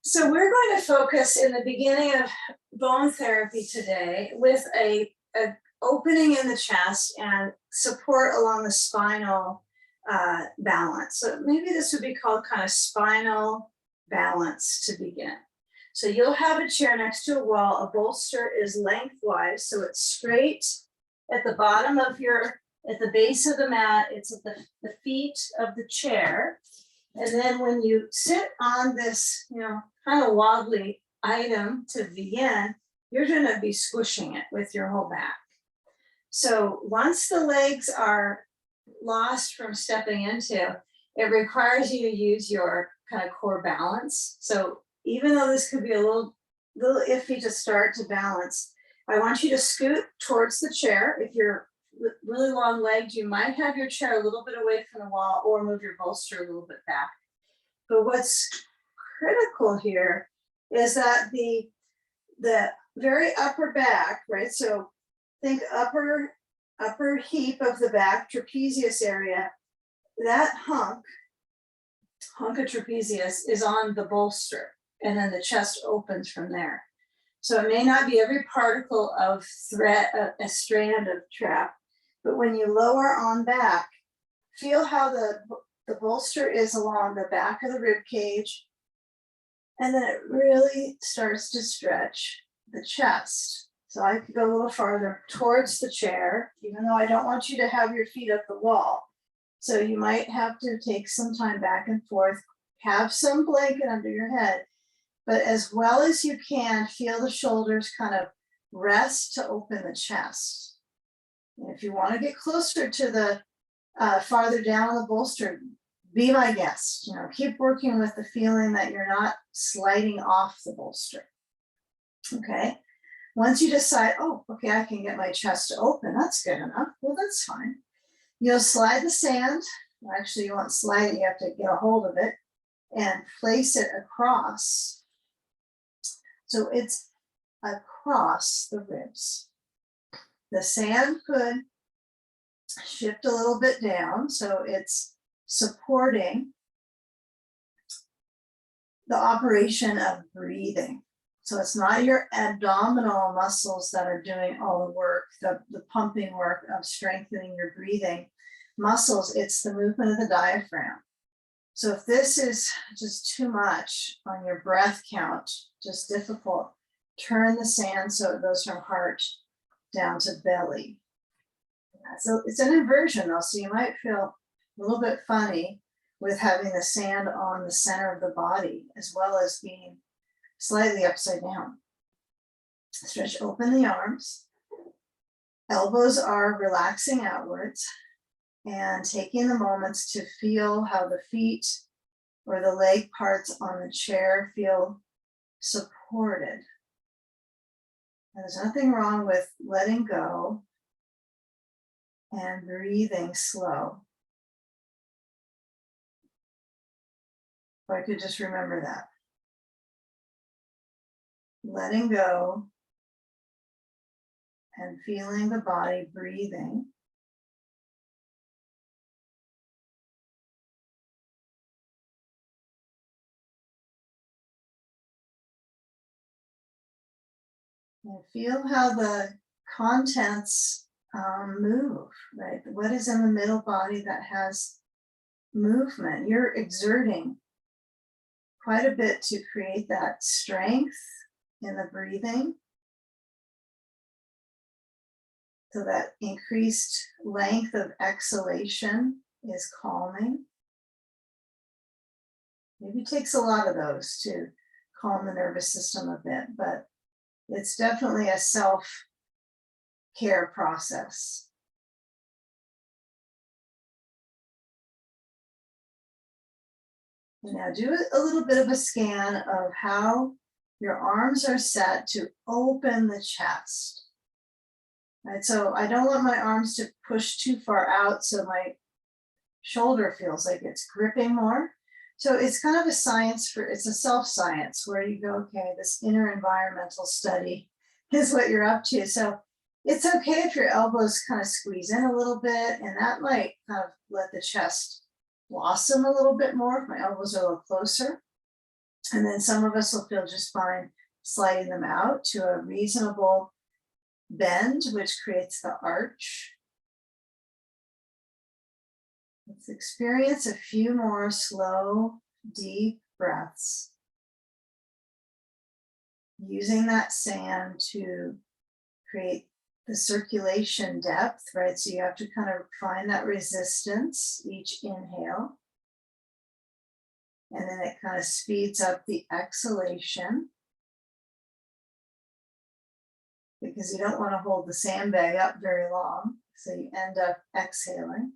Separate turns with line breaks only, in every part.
So we're going to focus in the beginning of bone therapy today with a opening in the chest and support along the spinal balance. So maybe this would be called kind of spinal balance to begin. So you'll have a chair next to a wall. A bolster is lengthwise, so it's straight at the bottom of at the base of the mat. It's at the feet of the chair. And then when you sit on this, kind of wobbly item to begin, you're going to be squishing it with your whole back. So once the legs are lost from stepping into, it requires you to use your kind of core balance. So even though this could be a little iffy to start to balance, I want you to scoot towards the chair. If you're really long legged, you might have your chair a little bit away from the wall or move your bolster a little bit back. But what's critical here is that the very upper back, right? So think upper heap of the back, trapezius area, that hunk of trapezius is on the bolster, and then the chest opens from there. So it may not be every particle of thread, a strand of trap, but when you lower on back, feel how the bolster is along the back of the rib cage, and then it really starts to stretch the chest. So I could go a little farther towards the chair, even though I don't want you to have your feet up the wall. So you might have to take some time back and forth, have some blanket under your head, but as well as you can, feel the shoulders kind of rest to open the chest. And if you want to get closer to the farther down on the bolster, be my guest. Keep working with the feeling that you're not sliding off the bolster. Okay. Once you decide, oh, okay, I can get my chest to open, that's good enough. Well, that's fine. You'll slide the sand. Actually, you won't slide it, you have to get a hold of it and place it across. So it's across the ribs. The sand could shift a little bit down, so it's supporting the operation of breathing. So it's not your abdominal muscles that are doing all the work, the pumping work of strengthening your breathing muscles, it's the movement of the diaphragm. So if this is just too much on your breath count, just difficult, turn the sand so it goes from heart down to belly. So it's an inversion though, so you might feel a little bit funny with having the sand on the center of the body, as well as being slightly upside down. Stretch open the arms. Elbows are relaxing outwards and taking the moments to feel how the feet or the leg parts on the chair feel supported. There's nothing wrong with letting go and breathing slow. If I could just remember that. Letting go and feeling the body breathing. And feel how the contents move, right? What is in the middle body that has movement? You're exerting quite a bit to create that strength in the breathing. So that increased length of exhalation is calming. Maybe it takes a lot of those to calm the nervous system a bit, but it's definitely a self-care process. And now do a little bit of a scan of how your arms are set to open the chest. Right, so I don't want my arms to push too far out so my shoulder feels like it's gripping more. So it's kind of a it's a self-science where you go, okay, this inner environmental study is what you're up to. So it's okay if your elbows kind of squeeze in a little bit, and that might kind of let the chest blossom a little bit more if my elbows are a little closer. And then some of us will feel just fine sliding them out to a reasonable bend, which creates the arch. Let's experience a few more slow, deep breaths, using that sand to create the circulation depth, right? So you have to kind of find that resistance each inhale. And then it kind of speeds up the exhalation, because you don't want to hold the sandbag up very long. So you end up exhaling.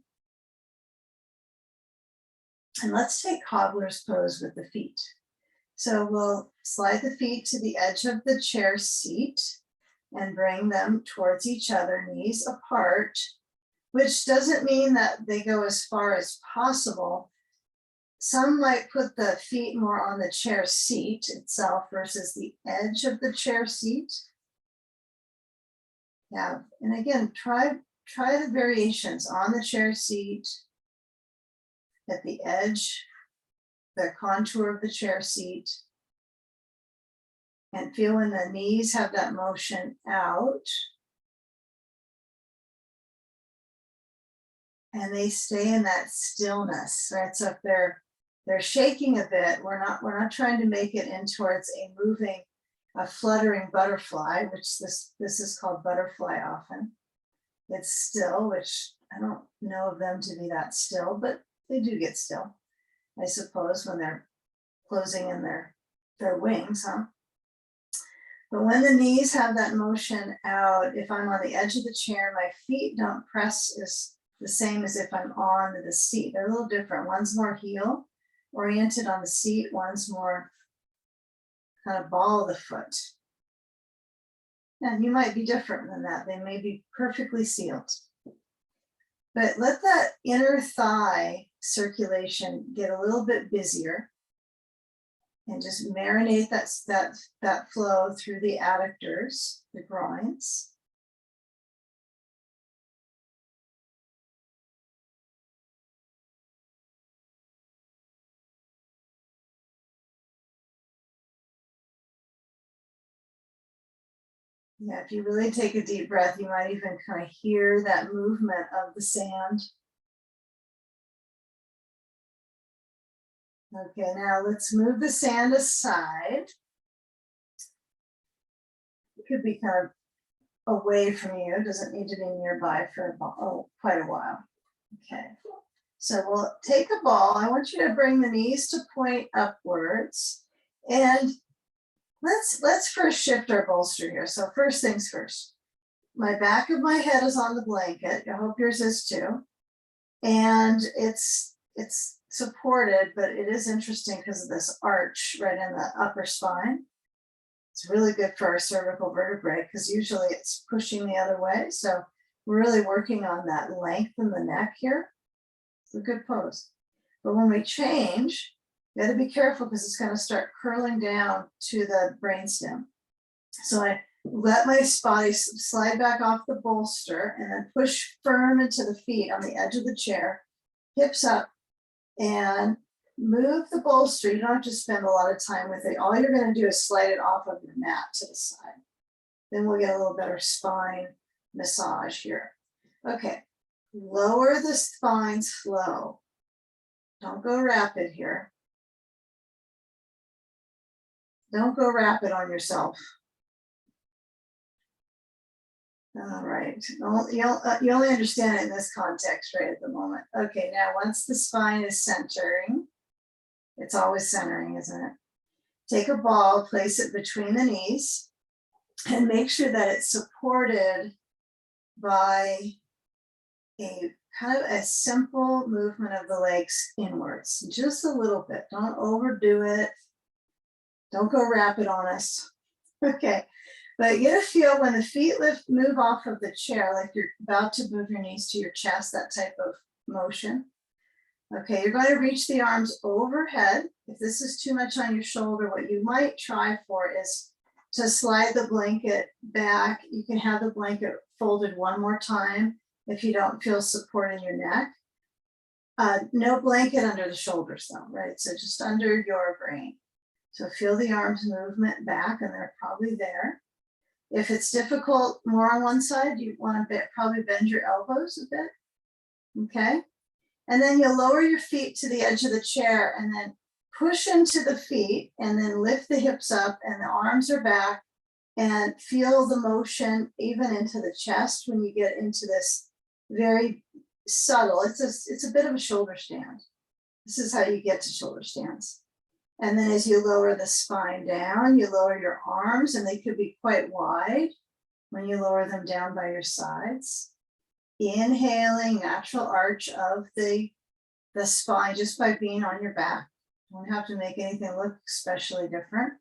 And let's take cobbler's pose with the feet. So we'll slide the feet to the edge of the chair seat and bring them towards each other, knees apart, which doesn't mean that they go as far as possible. Some might put the feet more on the chair seat itself versus the edge of the chair seat. Yeah, and again, try the variations on the chair seat, at the edge, the contour of the chair seat, and feel when the knees have that motion out and they stay in that stillness, right? So if they're shaking a bit, we're not trying to make it in towards a fluttering butterfly, which this is called butterfly often. It's still, which I don't know of them to be that still, but they do get still, I suppose, when they're closing in their wings, huh? But when the knees have that motion out, if I'm on the edge of the chair, my feet don't press as the same as if I'm on the seat. They're a little different. One's more heel oriented on the seat, one's more kind of ball of the foot. And you might be different than that. They may be perfectly sealed. But let that inner thigh circulation get a little bit busier and just marinate that flow through the adductors, the groins. Yeah, if you really take a deep breath, you might even kind of hear that movement of the sand. Okay, now let's move the sand aside. It could be kind of away from you. It doesn't need to be nearby for quite a while. Okay, so we'll take a ball. I want you to bring the knees to point upwards. And let's first shift our bolster here. So first things first. My back of my head is on the blanket. I hope yours is too. And it's supported, but it is interesting because of this arch right in the upper spine. It's really good for our cervical vertebrae because usually it's pushing the other way. So we're really working on that length in the neck here. It's a good pose. But when we change, you got to be careful because it's going to start curling down to the brainstem. So I let my body slide back off the bolster and then push firm into the feet on the edge of the chair, hips up, and move the bolster. You don't have to spend a lot of time with it. All you're going to do is slide it off of your mat to the side. Then we'll get a little better spine massage here. Okay, lower the spine slow. Don't go rapid here. Don't go rapid on yourself. All right, you only understand it in this context right at the moment. Okay, now once the spine is centering, it's always centering, isn't it? Take a ball, place it between the knees, and make sure that it's supported by a kind of a simple movement of the legs inwards, just a little bit. Don't overdo it. Don't go rapid on us. Okay. But get a feel when the feet move off of the chair, like you're about to move your knees to your chest, that type of motion. Okay, you're going to reach the arms overhead. If this is too much on your shoulder, what you might try for is to slide the blanket back. You can have the blanket folded one more time if you don't feel support in your neck. No blanket under the shoulders though, right? So just under your brain. So feel the arms movement back, and they're probably there. If it's difficult more on one side, you want to probably bend your elbows a bit. Okay. And then you'll lower your feet to the edge of the chair and then push into the feet and then lift the hips up and the arms are back, and feel the motion even into the chest when you get into this very subtle, it's a bit of a shoulder stand. This is how you get to shoulder stands. And then as you lower the spine down, you lower your arms, and they could be quite wide when you lower them down by your sides. Inhaling, natural arch of the spine just by being on your back. Don't have to make anything look especially different.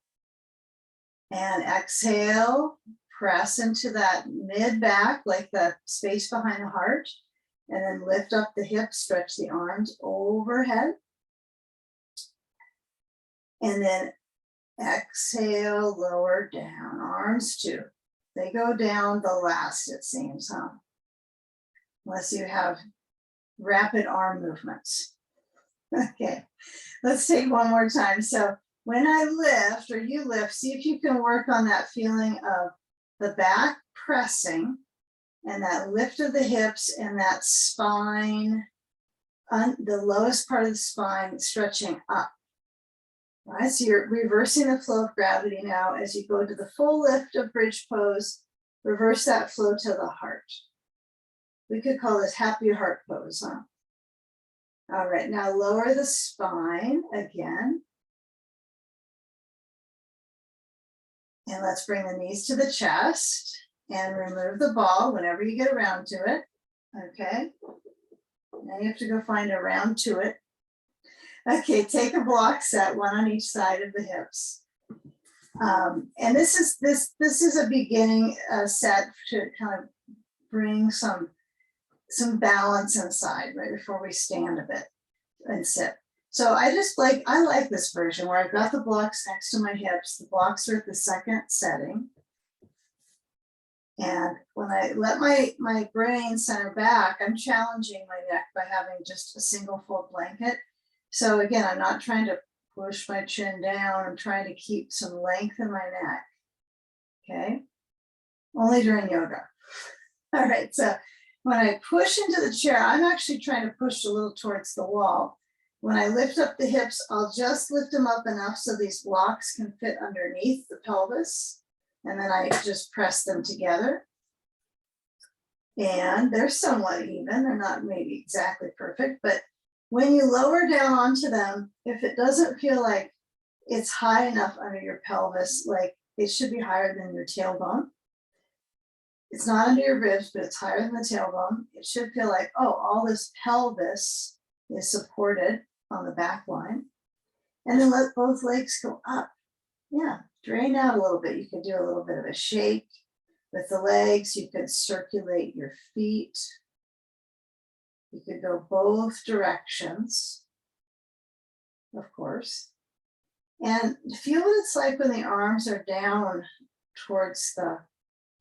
And exhale, press into that mid back, like the space behind the heart, and then lift up the hips, stretch the arms overhead. And then exhale, lower down, arms too. They go down the last, it seems, huh? Unless you have rapid arm movements. Okay, let's take one more time. So when I lift, or you lift, see if you can work on that feeling of the back pressing and that lift of the hips and that spine, the lowest part of the spine stretching up. All right, so you're reversing the flow of gravity now as you go to the full lift of bridge pose, reverse that flow to the heart. We could call this happy heart pose, huh? All right, now lower the spine again. And let's bring the knees to the chest and remove the ball whenever you get around to it. Okay, now you have to go find a round to it. Okay, take a block set, one on each side of the hips. And this is a beginning set to kind of bring some balance inside right before we stand a bit and sit. So I like this version where I've got the blocks next to my hips. The blocks are at the second setting. And when I let my brain center back, I'm challenging my neck by having just a single fold blanket. So again, I'm not trying to push my chin down. I'm trying to keep some length in my neck. Okay, only during yoga. All right, so when I push into the chair, I'm actually trying to push a little towards the wall. When I lift up the hips, I'll just lift them up enough so these blocks can fit underneath the pelvis. And then I just press them together. And they're somewhat even. They're not maybe exactly perfect, but when you lower down onto them, if it doesn't feel like it's high enough under your pelvis, like it should be higher than your tailbone. It's not under your ribs, but it's higher than the tailbone. It should feel like, oh, all this pelvis is supported on the back line. And then let both legs go up. Yeah, drain out a little bit. You could do a little bit of a shake with the legs. You could circulate your feet. You could go both directions, of course. And feel what it's like when the arms are down towards the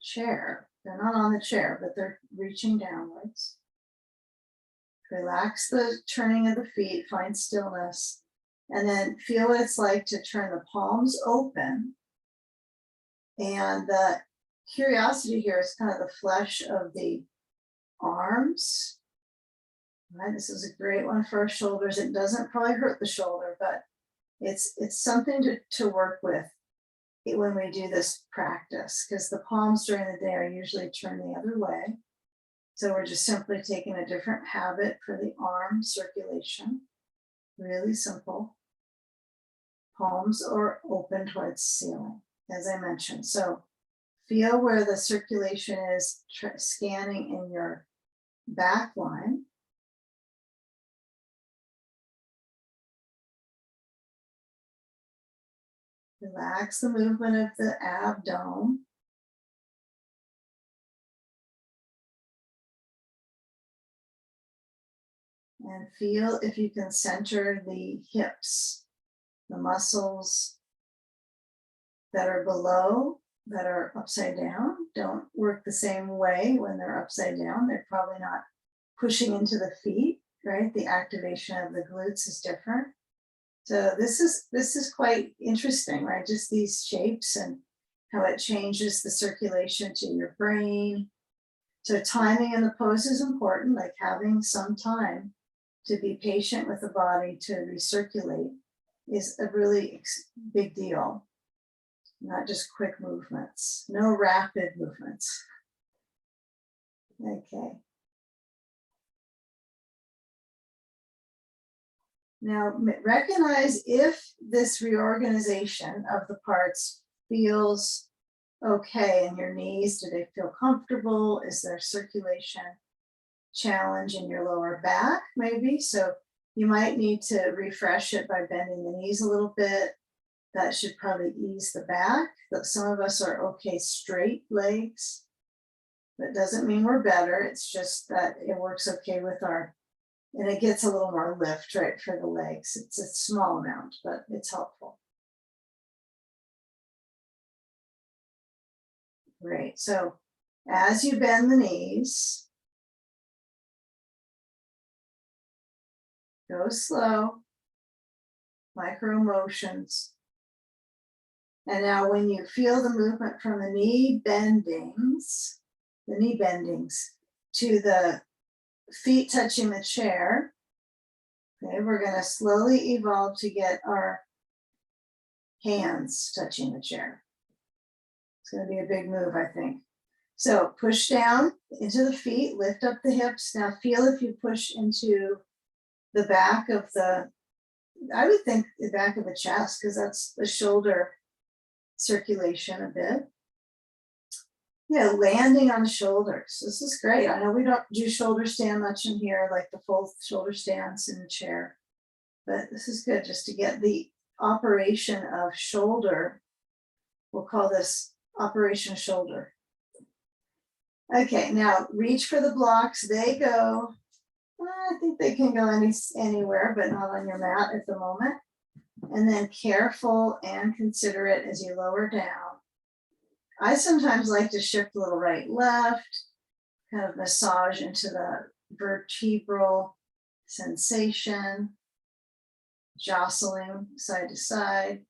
chair. They're not on the chair, but they're reaching downwards. Relax the turning of the feet, find stillness, and then feel what it's like to turn the palms open. And the curiosity here is kind of the flesh of the arms. Right, this is a great one for our shoulders. It doesn't probably hurt the shoulder, but it's something to work with when we do this practice, because the palms during the day are usually turned the other way. So we're just simply taking a different habit for the arm circulation. Really simple. Palms are open towards the ceiling, as I mentioned. So feel where the circulation is scanning in your back line. Relax the movement of the abdomen. And feel if you can center the hips, the muscles that are below, that are upside down, don't work the same way when they're upside down. They're probably not pushing into the feet, right? The activation of the glutes is different. So this is quite interesting, right? Just these shapes and how it changes the circulation to your brain. So timing in the pose is important, like having some time to be patient with the body to recirculate is a really big deal. Not just quick movements, no rapid movements. Okay. Now, recognize if this reorganization of the parts feels okay in your knees. Do they feel comfortable? Is there circulation challenge in your lower back, maybe? So you might need to refresh it by bending the knees a little bit. That should probably ease the back. But some of us are okay straight legs. That doesn't mean we're better. It's just that it works okay with our, and it gets a little more lift, right, for the legs. It's a small amount, but it's helpful. Great. So as you bend the knees, go slow, micro motions. And now when you feel the movement from the knee bendings to the feet touching the chair, okay, we're going to slowly evolve to get our hands touching the chair. It's going to be a big move, I think. So push down into the feet, lift up the hips. Now feel if you push into the back of the, I would think the back of the chest, because that's the shoulder circulation a bit. Yeah, landing on the shoulders. This is great. I know we don't do shoulder stand much in here, like the full shoulder stance in the chair, but this is good just to get the operation of shoulder. We'll call this operation shoulder. Okay, now reach for the blocks. They go, I think they can go anywhere, but not on your mat at the moment. And then careful and considerate as you lower down. I sometimes like to shift a little right, left, kind of massage into the vertebral sensation, jostling side to side.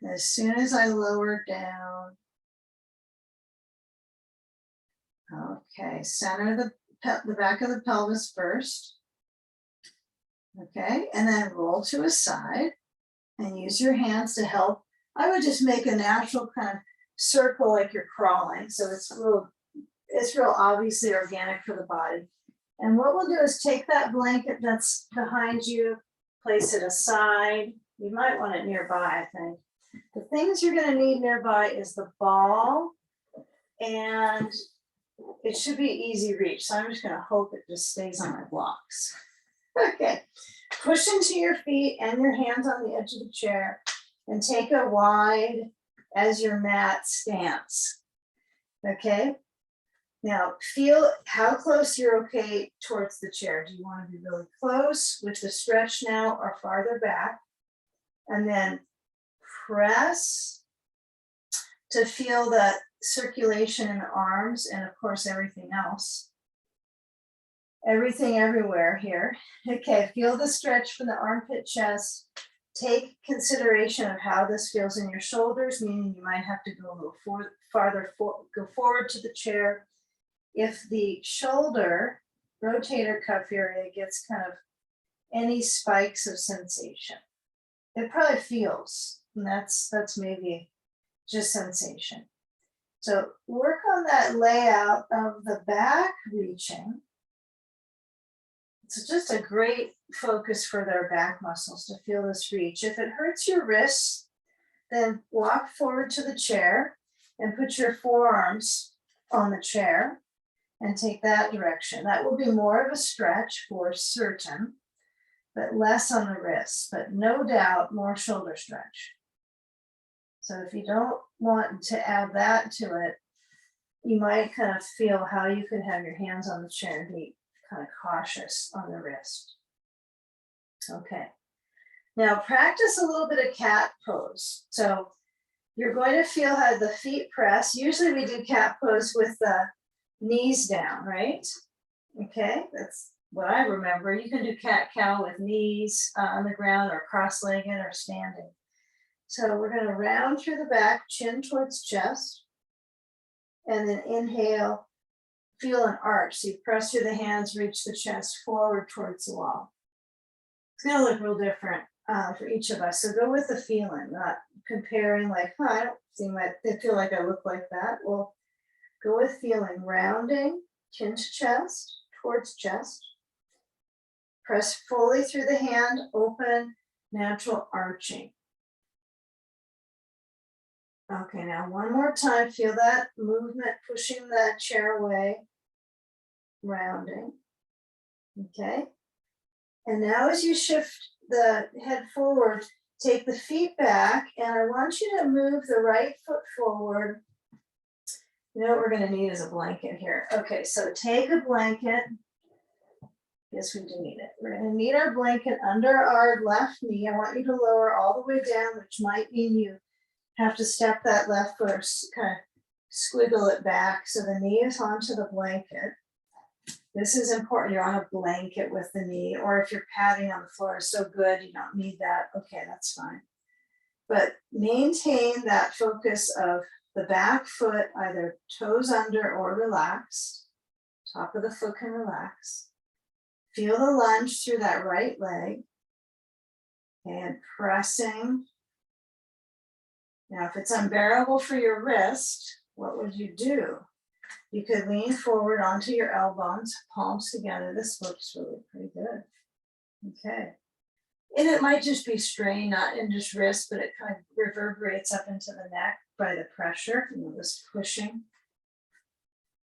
And as soon as I lower down, okay, center the back of the pelvis first. Okay, and then roll to a side and use your hands to help. I would just make a natural kind of circle like you're crawling. So it's real obviously organic for the body. And what we'll do is take that blanket that's behind you, place it aside. You might want it nearby, I think. The things you're going to need nearby is the ball, and it should be easy reach. So I'm just going to hope it just stays on my blocks. Okay, push into your feet and your hands on the edge of the chair and take a wide as your mat stance. Okay, now feel how close you're okay towards the chair. Do you want to be really close with the stretch now or farther back? And then press to feel the circulation in the arms and of course everything else. Everything everywhere here. Okay, feel the stretch from the armpit chest. Take consideration of how this feels in your shoulders, meaning you might have to go a little go forward to the chair. If the shoulder rotator cuff area gets kind of any spikes of sensation, it probably feels, and that's maybe just sensation. So work on that layout of the back reaching. It's just a great focus for their back muscles to feel this reach. If it hurts your wrists, then walk forward to the chair and put your forearms on the chair and take that direction. That will be more of a stretch for certain, but less on the wrists, but no doubt more shoulder stretch. So if you don't want to add that to it, you might kind of feel how you could have your hands on the chair and be kind of cautious on the wrist. Okay, now practice a little bit of cat pose. So you're going to feel how the feet press. Usually we do cat pose with the knees down, right? Okay, what I remember, you can do cat-cow with knees on the ground or cross-legged or standing. So we're going to round through the back, chin towards chest, and then inhale, feel an arch. So you press through the hands, reach the chest forward towards the wall. It's going to look real different for each of us. So go with the feeling, not comparing like, I don't seem like they feel like I look like that. Well, go with feeling, rounding, chin to chest, towards chest. Press fully through the hand, open, natural arching. Okay, now one more time, feel that movement, pushing that chair away, rounding. Okay, and now as you shift the head forward, take the feet back, and I want you to move the right foot forward. You know what we're going to need is a blanket here. Okay, so take a blanket. Yes, we do need it. We're going to need our blanket under our left knee. I want you to lower all the way down, which might mean you have to step that left foot or kind of squiggle it back so the knee is onto the blanket. This is important. You're on a blanket with the knee, or if you're padding on the floor is so good, you don't need that. Okay, that's fine. But maintain that focus of the back foot, either toes under or relaxed. Top of the foot can relax. Feel the lunge through that right leg and pressing. Now, if it's unbearable for your wrist, what would you do? You could lean forward onto your elbows, palms together. This looks really pretty good. Okay. And it might just be strain, not in just wrist, but it kind of reverberates up into the neck by the pressure, this pushing.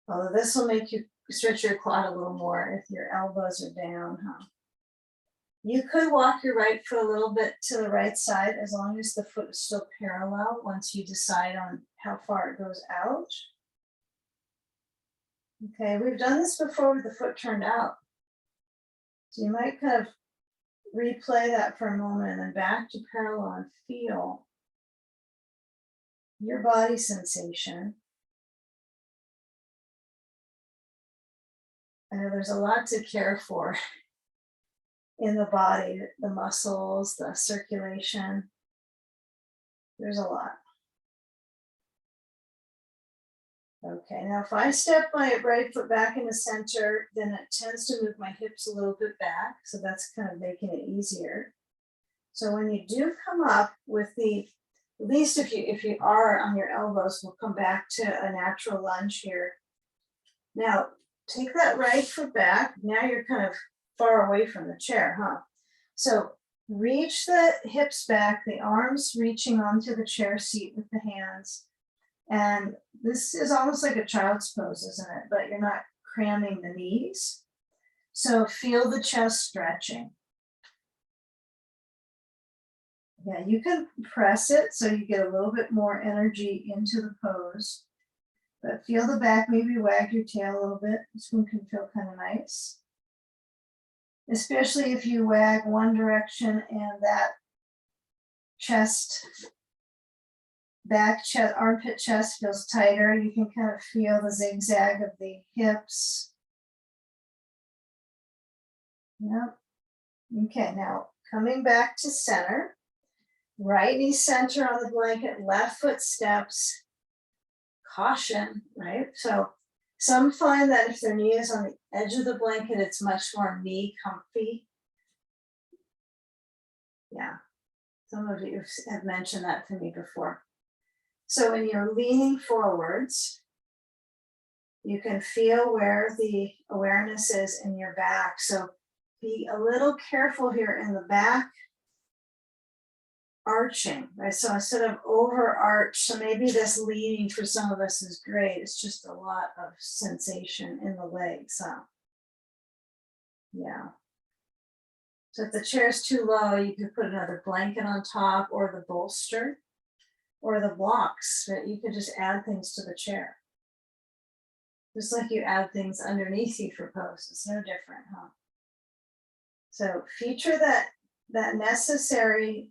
Although this will make you stretch your quad a little more if your elbows are down, huh? You could walk your right foot a little bit to the right side as long as the foot is still parallel once you decide on how far it goes out. Okay, we've done this before with the foot turned out. So you might kind of replay that for a moment and then back to parallel and feel your body sensation. I know there's a lot to care for in the body, the muscles, the circulation. There's a lot. Okay, now if I step my right foot back in the center, then it tends to move my hips a little bit back. So that's kind of making it easier. So when you do come up with the, at least if you are on your elbows, we'll come back to a natural lunge here. Now, take that right foot back. Now you're kind of far away from the chair, huh? So reach the hips back, the arms reaching onto the chair seat with the hands. And this is almost like a child's pose, isn't it? But you're not cramming the knees. So feel the chest stretching. Yeah, you can press it so you get a little bit more energy into the pose. But feel the back, maybe wag your tail a little bit. This one can feel kind of nice. Especially if you wag one direction and that chest, back chest, armpit chest feels tighter. You can kind of feel the zigzag of the hips. Yep. Okay, now coming back to center. Right knee center on the blanket, left foot steps. Caution, right? So some find that if their knee is on the edge of the blanket, it's much more knee comfy. Yeah, some of you have mentioned that to me before. So when you're leaning forwards, you can feel where the awareness is in your back. So be a little careful here in the back arching, right? So instead of over arch, so maybe this leaning for some of us is great. It's just a lot of sensation in the legs, huh? Yeah. So if the chair is too low, you can put another blanket on top or the bolster or the blocks, right? You could just add things to the chair. Just like you add things underneath you for pose. It's no different, huh? So feature that necessary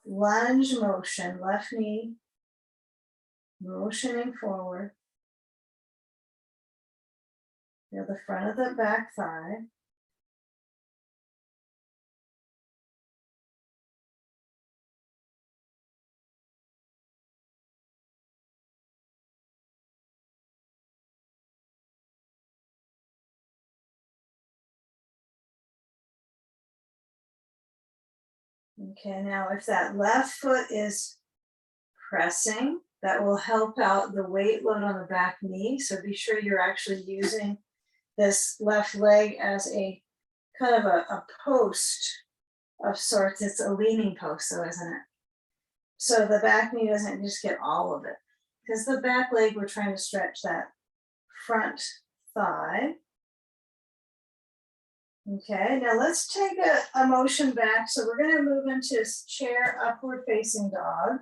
lunge motion, left knee motioning forward. Feel the front of the back thigh. Okay, now if that left foot is pressing, that will help out the weight load on the back knee. So be sure you're actually using this left leg as a kind of a post of sorts. It's a leaning post though, isn't it? So the back knee doesn't just get all of it. Because the back leg, we're trying to stretch that front thigh. Okay, now let's take a motion back. So we're going to move into chair upward facing dog.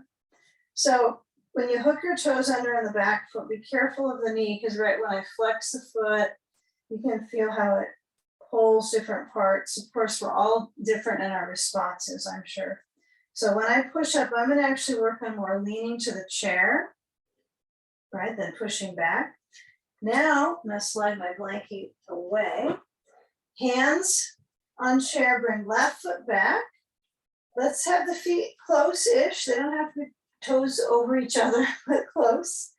So when you hook your toes under on the back foot, be careful of the knee, because right when I flex the foot, you can feel how it pulls different parts. Of course, we're all different in our responses, I'm sure. So when I push up, I'm going to actually work on more leaning to the chair, right, then pushing back. Now I'm going to slide my blanket away. Hands on chair, bring left foot back. Let's have the feet close-ish. They don't have to be toes over each other, but close.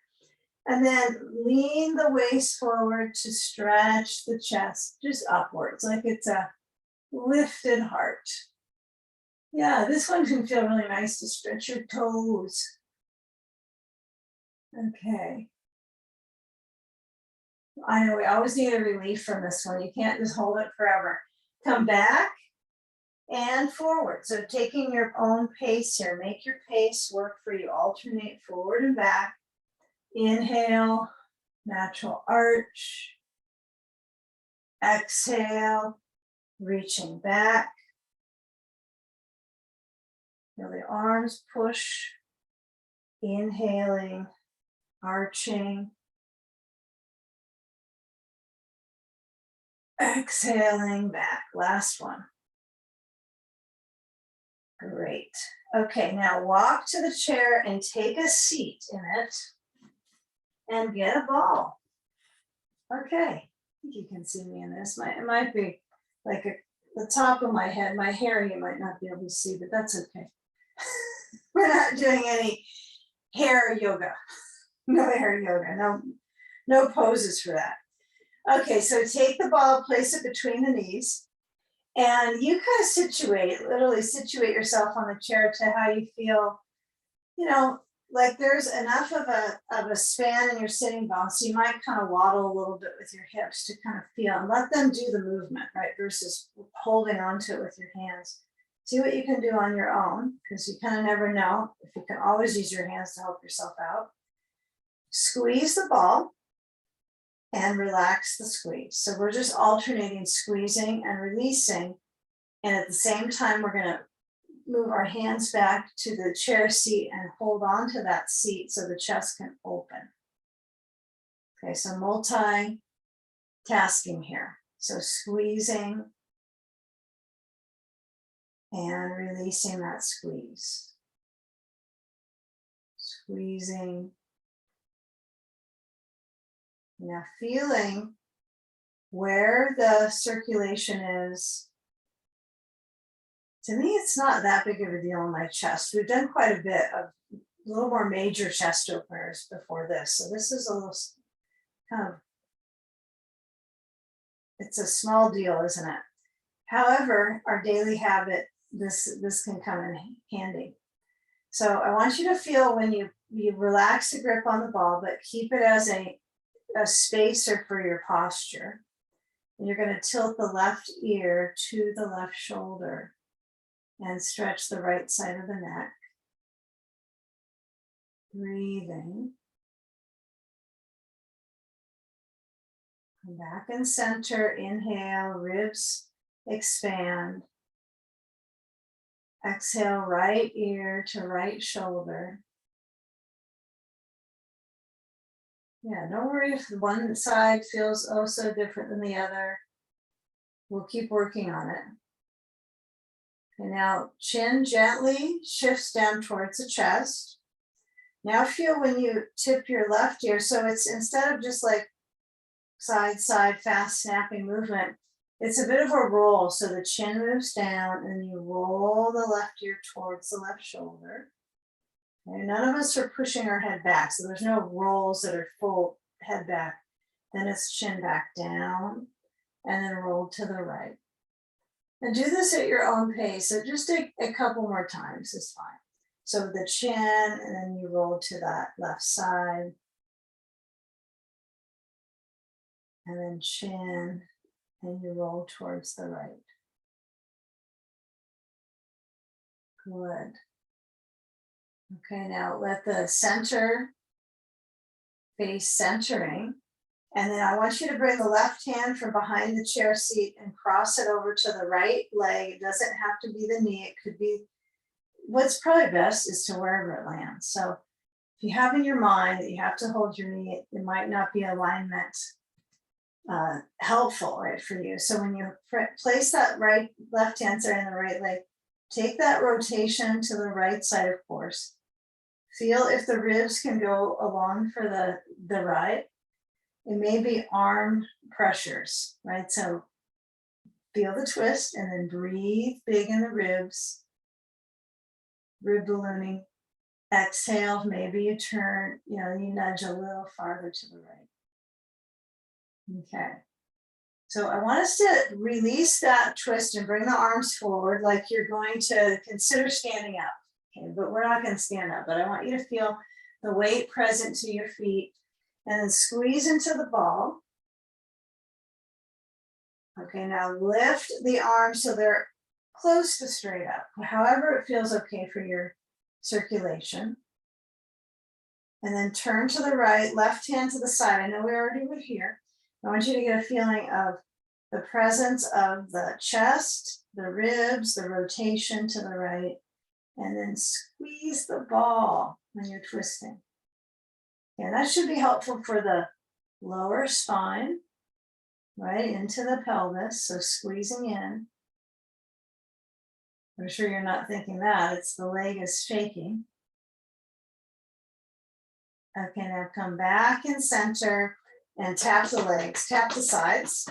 And then lean the waist forward to stretch the chest just upwards, like it's a lifted heart. Yeah, this one can feel really nice to stretch your toes. Okay. I know we always need a relief from this one. You can't just hold it forever. Come back and forward. So taking your own pace here, make your pace work for you. Alternate forward and back. Inhale, natural arch. Exhale, reaching back. Feel the arms push. Inhaling, arching. Exhaling back. Last one. Great. Okay, now walk to the chair and take a seat in it and get a ball. Okay, I think you can see me in this. It might be like the top of my head, my hair you might not be able to see, but that's okay. We're not doing any hair yoga. No hair yoga, no poses for that. Okay, so take the ball, place it between the knees, and you kind of literally situate yourself on the chair to how you feel, like there's enough of a span in your sitting bone, so you might kind of waddle a little bit with your hips to kind of feel and let them do the movement, right, versus holding onto it with your hands. See what you can do on your own, because you kind of never know. If you can always use your hands to help yourself out. Squeeze the ball and relax the squeeze. So we're just alternating squeezing and releasing. And at the same time, we're going to move our hands back to the chair seat and hold on to that seat so the chest can open. Okay, so multitasking here. So squeezing and releasing that squeeze. Squeezing. Now feeling where the circulation is. To me, it's not that big of a deal in my chest. We've done quite a bit of a little more major chest openers before this. So this is a little kind of, it's a small deal, isn't it? However, our daily habit, this can come in handy. So I want you to feel when you relax the grip on the ball, but keep it as a spacer for your posture. And you're going to tilt the left ear to the left shoulder and stretch the right side of the neck. Breathing. Come back and center. Inhale, ribs expand. Exhale, right ear to right shoulder. Yeah, don't worry if one side feels oh so different than the other. We'll keep working on it. And now chin gently shifts down towards the chest. Now feel when you tip your left ear. So it's instead of just like side, fast snapping movement, it's a bit of a roll. So the chin moves down and you roll the left ear towards the left shoulder. Okay, none of us are pushing our head back. So there's no rolls that are full head back. Then it's chin back down and then roll to the right. And do this at your own pace. So just a couple more times is fine. So the chin, and then you roll to that left side. And then chin, and you roll towards the right. Good. Okay, now let the center face centering. And then I want you to bring the left hand from behind the chair seat and cross it over to the right leg. It doesn't have to be the knee. It could be, what's probably best is to wherever it lands. So if you have in your mind that you have to hold your knee, it might not be alignment helpful, right, for you. So when you place that left hand side in the right leg, take that rotation to the right side, of course. Feel if the ribs can go along for the right. It may be arm pressures, right? So feel the twist and then breathe big in the ribs, rib ballooning. Exhale, maybe you turn, you nudge a little farther to the right. Okay. So I want us to release that twist and bring the arms forward like you're going to consider standing up. Okay, but we're not going to stand up, but I want you to feel the weight present to your feet and then squeeze into the ball. Okay, now lift the arms so they're close to straight up, however it feels okay for your circulation. And then turn to the right, left hand to the side. I know we already were here. I want you to get a feeling of the presence of the chest, the ribs, the rotation to the right, and then squeeze the ball when you're twisting. And that should be helpful for the lower spine, right, into the pelvis, so squeezing in. I'm sure you're not thinking that, it's the leg is shaking. Okay, now come back in center and tap the legs, tap the sides.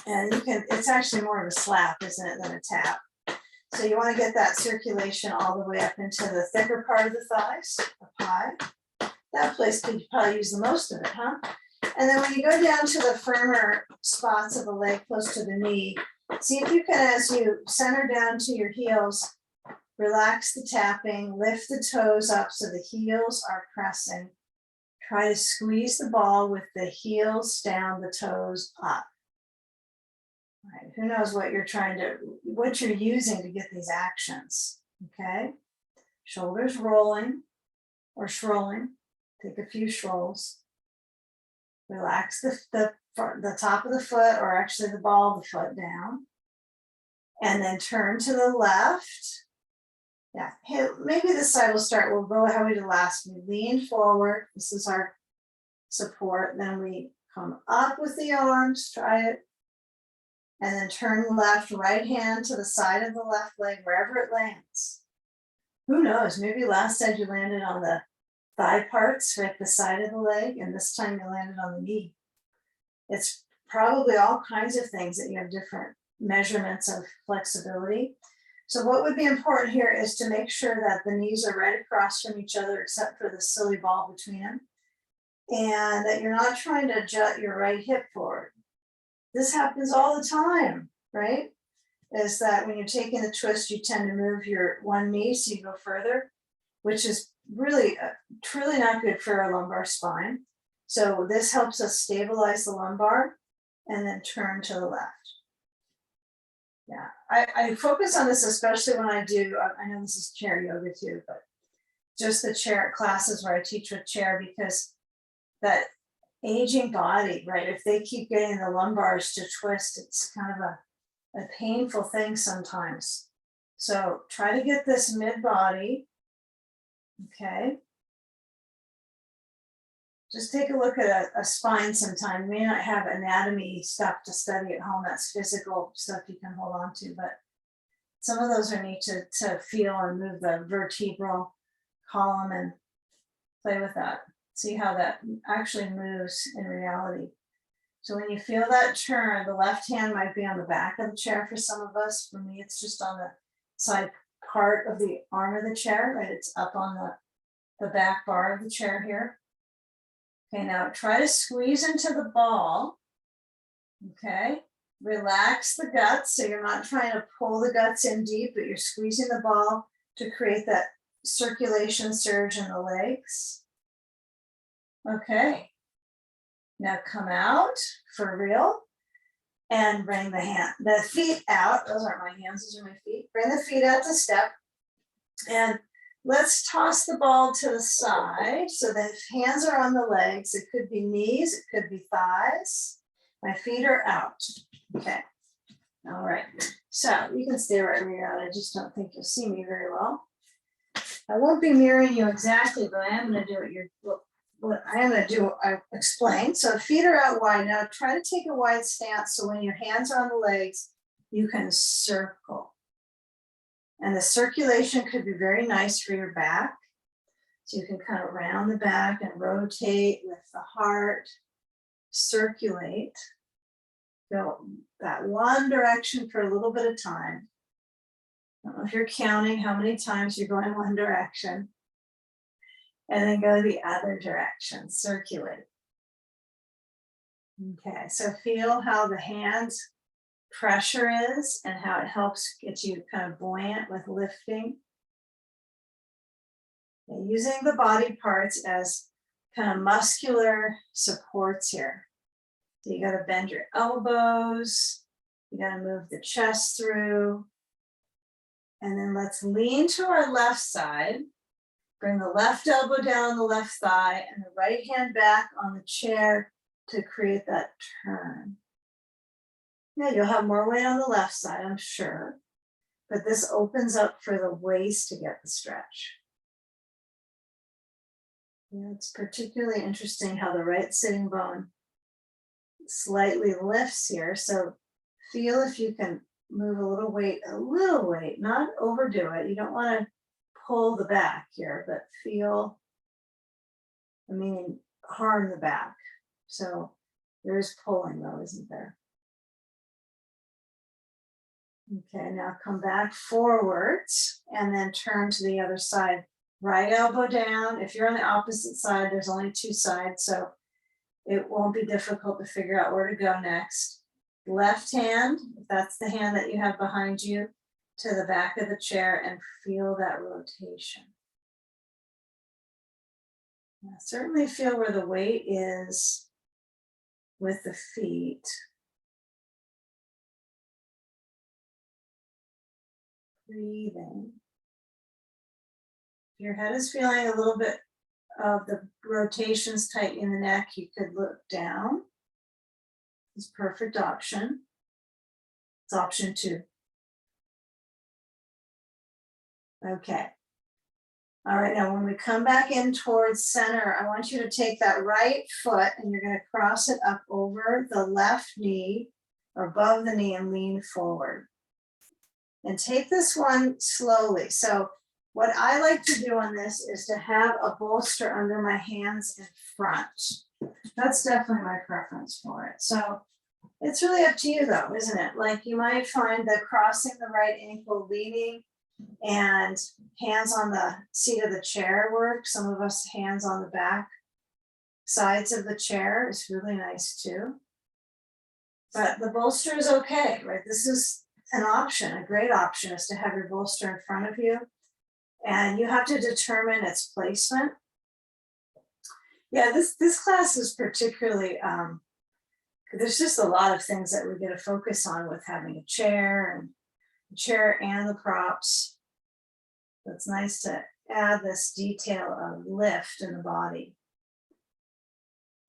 And you can, it's actually more of a slap, isn't it, than a tap. So you want to get that circulation all the way up into the thicker part of the thighs, up high. That place could probably use the most of it, huh? And then when you go down to the firmer spots of the leg close to the knee, see if you can, as you center down to your heels, relax the tapping, lift the toes up so the heels are pressing. Try to squeeze the ball with the heels down, the toes up. Right. Who knows what you're using to get these actions, okay? Shoulders rolling or scrolling. Take a few scrolls. Relax the top of the foot, or actually the ball of the foot down. And then turn to the left. Yeah, hey, maybe this side will start. We'll go how we did last. We lean forward. This is our support. Then we come up with the arms, try it. And then turn left, right hand to the side of the left leg, wherever it lands. Who knows, maybe last time you landed on the thigh parts, right, the side of the leg, and this time you landed on the knee. It's probably all kinds of things that you have different measurements of flexibility. So what would be important here is to make sure that the knees are right across from each other, except for the silly ball between them, and that you're not trying to jut your right hip forward. This happens all the time, right? Is that when you're taking the twist, you tend to move your one knee so you go further, which is really, truly not good for our lumbar spine. So this helps us stabilize the lumbar and then turn to the left. Yeah, I focus on this, especially when I do, I know this is chair yoga too, but just the chair classes where I teach with chair, because that aging body, right? If they keep getting the lumbars to twist, it's kind of a painful thing sometimes. So try to get this mid body. Okay. Just take a look at a spine sometime. You may not have anatomy stuff to study at home. That's physical stuff you can hold on to, but some of those are neat to feel and move the vertebral column and play with that. See how that actually moves in reality. So when you feel that turn, the left hand might be on the back of the chair for some of us. For me, it's just on the side part of the arm of the chair, right? It's up on the back bar of the chair here. Okay, now try to squeeze into the ball. Okay, Relax the guts, so you're not trying to pull the guts in deep, but you're squeezing the ball to create that circulation surge in the legs. Okay. Now come out for real and bring the feet out. Those aren't my hands, those are my feet. Bring the feet out to step. And let's toss the ball to the side so the hands are on the legs. It could be knees, it could be thighs. My feet are out. Okay. All right. So you can stay right where you're at. I just don't think you'll see me very well. I won't be mirroring you exactly, but I am going to do what I am going to do. I explained. So feet are out wide. Now try to take a wide stance so when your hands are on the legs, you can circle. And the circulation could be very nice for your back. So you can kind of round the back and rotate with the heart, circulate. Go that one direction for a little bit of time. I don't know if you're counting how many times you're going one direction. And then go the other direction, circulate. Okay, so feel how the hand pressure is and how it helps get you kind of buoyant with lifting. And using the body parts as kind of muscular supports here. So you got to bend your elbows, you got to move the chest through. And then let's lean to our left side. Bring the left elbow down on the left thigh and the right hand back on the chair to create that turn. Yeah, you'll have more weight on the left side, I'm sure. But this opens up for the waist to get the stretch. Yeah, it's particularly interesting how the right sitting bone slightly lifts here. So feel if you can move a little weight, not overdo it. You don't want to pull the back here, but feel, harm the back. So there is pulling though, isn't there? Okay, now come back forwards and then turn to the other side. Right elbow down. If you're on the opposite side, there's only two sides, so it won't be difficult to figure out where to go next. Left hand, if that's the hand that you have behind you, to the back of the chair and feel that rotation. Now, certainly feel where the weight is with the feet. Breathing. If your head is feeling a little bit of the rotations tightening the neck, you could look down. It's a perfect option. It's option 2. Okay. All right, now when we come back in towards center, I want you to take that right foot and you're going to cross it up over the left knee or above the knee and lean forward. And take this one slowly. So what I like to do on this is to have a bolster under my hands in front. That's definitely my preference for it. So it's really up to you though, isn't it? Like you might find that crossing the right ankle, leaning and hands on the seat of the chair work. Some of us hands on the back sides of the chair is really nice too. But the bolster is okay, right? This is an option, a great option is to have your bolster in front of you. And you have to determine its placement. Yeah, this class is particularly, there's just a lot of things that we get to focus on with having a chair and the props. It's nice to add this detail of lift in the body.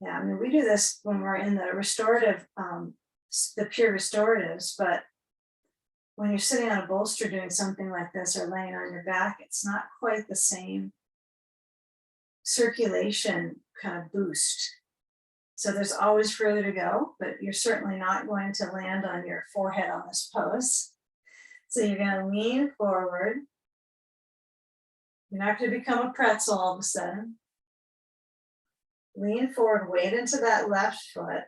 Yeah, I mean, we do this when we're in the restorative, the pure restoratives, but when you're sitting on a bolster doing something like this or laying on your back, it's not quite the same circulation kind of boost. So there's always further to go, but you're certainly not going to land on your forehead on this pose. So you're going to lean forward. You're not going to become a pretzel all of a sudden. Lean forward, weight into that left foot.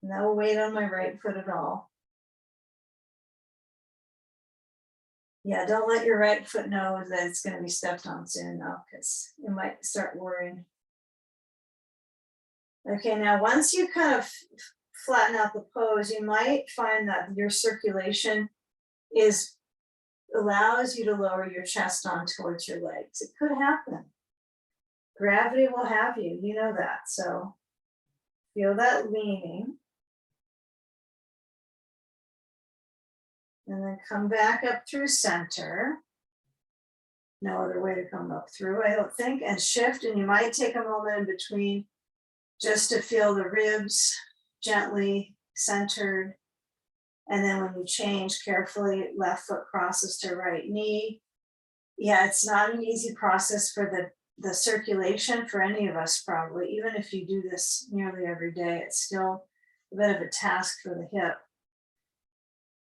No weight on my right foot at all. Yeah, don't let your right foot know that it's going to be stepped on soon though, because you might start worrying. Okay, now once you kind of flatten out the pose, you might find that your circulation allows you to lower your chest on towards your legs. It could happen. Gravity will have you, you know that. So feel that leaning. And then come back up through center. No other way to come up through, I don't think, and shift. And you might take a moment in between just to feel the ribs gently centered. And then when you change carefully, left foot crosses to right knee. Yeah, it's not an easy process for the circulation for any of us probably. Even if you do this nearly every day, it's still a bit of a task for the hip.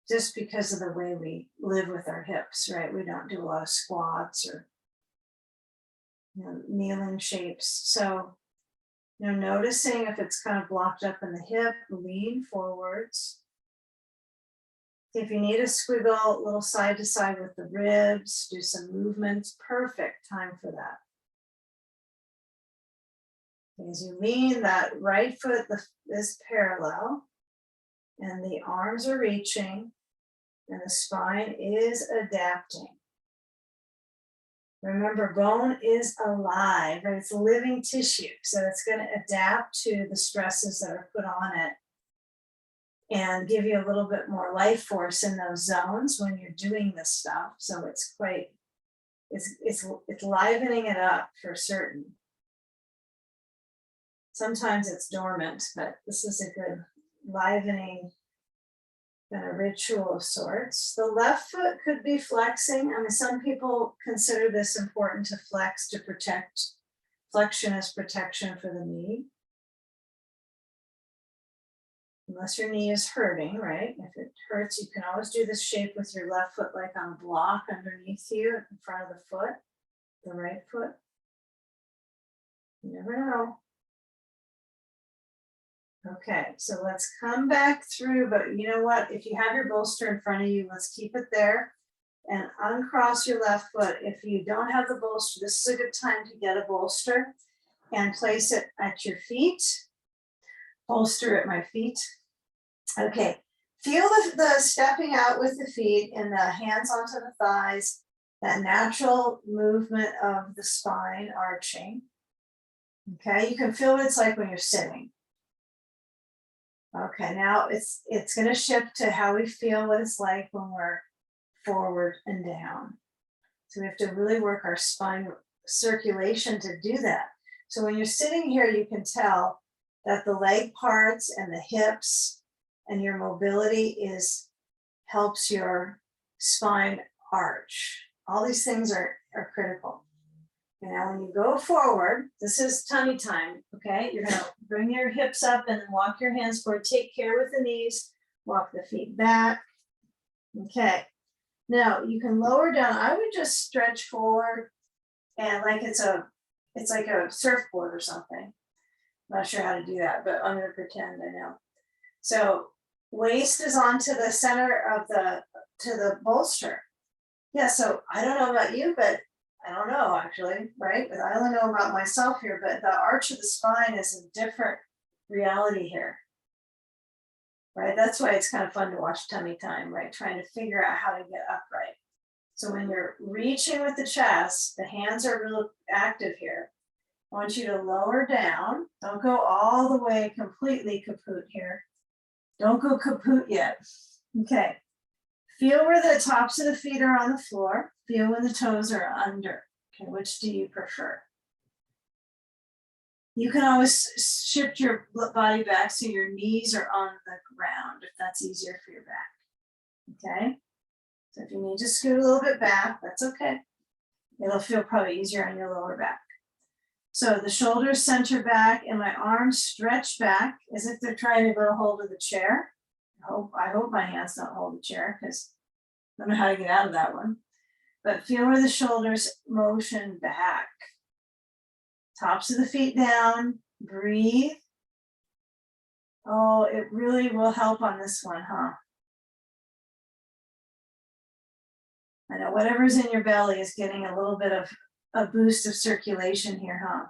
Just because of the way we live with our hips, right? We don't do a lot of squats or kneeling shapes. So, noticing if it's kind of blocked up in the hip, lean forwards. If you need a squiggle, a little side to side with the ribs, do some movements, perfect time for that. As you lean, that right foot is parallel and the arms are reaching and the spine is adapting. Remember, bone is alive, right? It's living tissue, so it's going to adapt to the stresses that are put on it and give you a little bit more life force in those zones when you're doing this stuff. So it's livening it up for certain. Sometimes it's dormant, but this is a good livening kind of ritual of sorts. The left foot could be flexing. I mean, some people consider this important to flex to protect. Flexion as protection for the knee. Unless your knee is hurting, right? If it hurts, you can always do this shape with your left foot like on a block underneath you in front of the foot, the right foot. You never know. Okay, so let's come back through, but you know what? If you have your bolster in front of you, let's keep it there and uncross your left foot. If you don't have the bolster, this is a good time to get a bolster and place it at your feet. Bolster at my feet. Okay, feel the stepping out with the feet and the hands onto the thighs, that natural movement of the spine arching. Okay, you can feel what it's like when you're sitting. Okay, now it's going to shift to how we feel what it's like when we're forward and down. So we have to really work our spine circulation to do that. So when you're sitting here, you can tell that the leg parts and the hips and your mobility helps your spine arch. All these things are critical. And now when you go forward, this is tummy time, okay? You're gonna bring your hips up and then walk your hands forward. Take care with the knees, walk the feet back. Okay, now you can lower down. I would just stretch forward and like it's like a surfboard or something. I'm not sure how to do that, but I'm gonna pretend I know. So waist is onto the center of to the bolster. Yeah, so I don't know about you, but I don't know actually, right? But I only know about myself here, but the arch of the spine is a different reality here, right? That's why it's kind of fun to watch Tummy Time, right? Trying to figure out how to get upright. So when you're reaching with the chest, the hands are really active here. I want you to lower down. Don't go all the way completely kaput here. Don't go kaput yet. Okay. Feel where the tops of the feet are on the floor. Feel when the toes are under. Okay, which do you prefer? You can always shift your body back so your knees are on the ground if that's easier for your back. Okay? So if you need to scoot a little bit back, that's okay. It'll feel probably easier on your lower back. So the shoulders center back and my arms stretch back as if they're trying to get a hold of the chair. I hope my hands don't hold the chair because I don't know how to get out of that one. But feel where the shoulders motion back. Tops of the feet down, breathe. Oh, it really will help on this one, huh? I know whatever's in your belly is getting a little bit of a boost of circulation here, huh?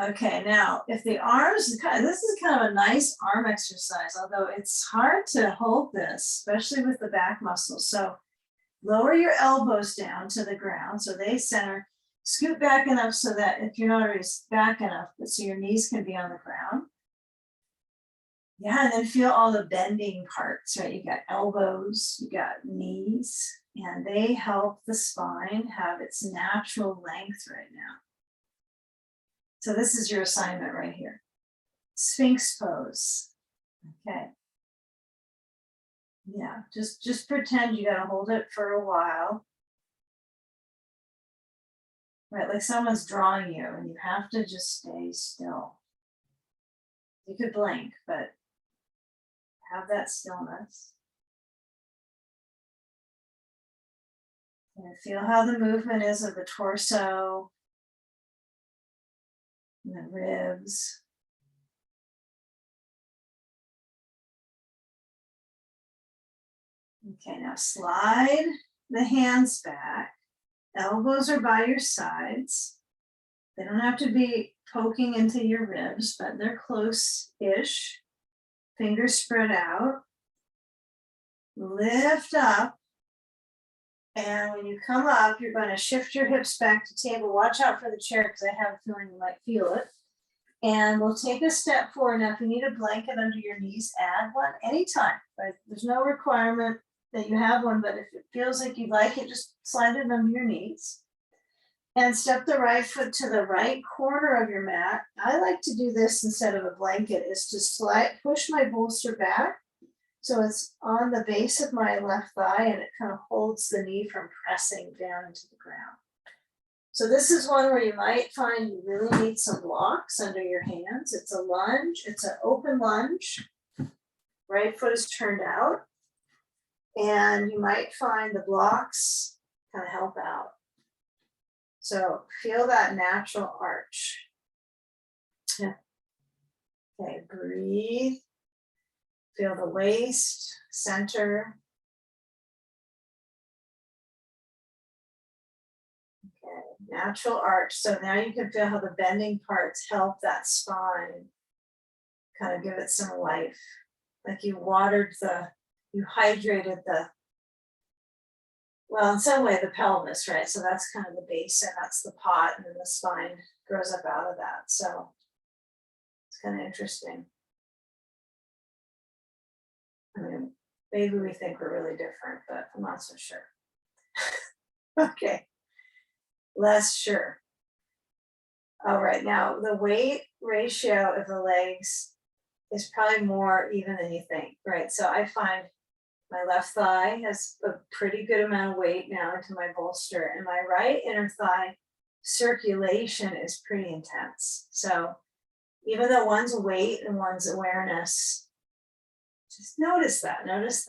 Okay, now if the arms, this is kind of a nice arm exercise, although it's hard to hold this, especially with the back muscles. So lower your elbows down to the ground so they center. Scoot back enough so that if you're not already back enough, but so your knees can be on the ground. Yeah, and then feel all the bending parts, right? You got elbows, you got knees, and they help the spine have its natural length right now. So this is your assignment right here. Sphinx pose. Okay. Yeah, just pretend you gotta hold it for a while. Right, like someone's drawing you and you have to just stay still. You could blink, but have that stillness. And feel how the movement is of the torso and the ribs. Okay, now slide the hands back. Elbows are by your sides. They don't have to be poking into your ribs, but they're close-ish. Fingers spread out. Lift up. And when you come up, you're going to shift your hips back to table. Watch out for the chair because I have a feeling you might feel it. And we'll take a step forward. Now, if you need a blanket under your knees, add one anytime. Right? There's no requirement that you have one, but if it feels like you'd like it, just slide it under your knees. And step the right foot to the right corner of your mat. I like to do this instead of a blanket, is to push my bolster back. So it's on the base of my left thigh and it kind of holds the knee from pressing down into the ground. So this is one where you might find you really need some blocks under your hands. It's a lunge, it's an open lunge. Right foot is turned out. And you might find the blocks kind of help out. So feel that natural arch. Yeah. Okay, breathe. Feel the waist, center. Okay, natural arch. So now you can feel how the bending parts help that spine kind of give it some life. Like you hydrated well, in some way the pelvis, right? So that's kind of the base and that's the pot and then the spine grows up out of that. So it's kind of interesting. I mean, maybe we think we're really different, but I'm not so sure. Okay, less sure. All right, now the weight ratio of the legs is probably more even than you think, right? So I find my left thigh has a pretty good amount of weight now into my bolster, and my right inner thigh circulation is pretty intense. So even though one's weight and one's awareness, just notice that. Notice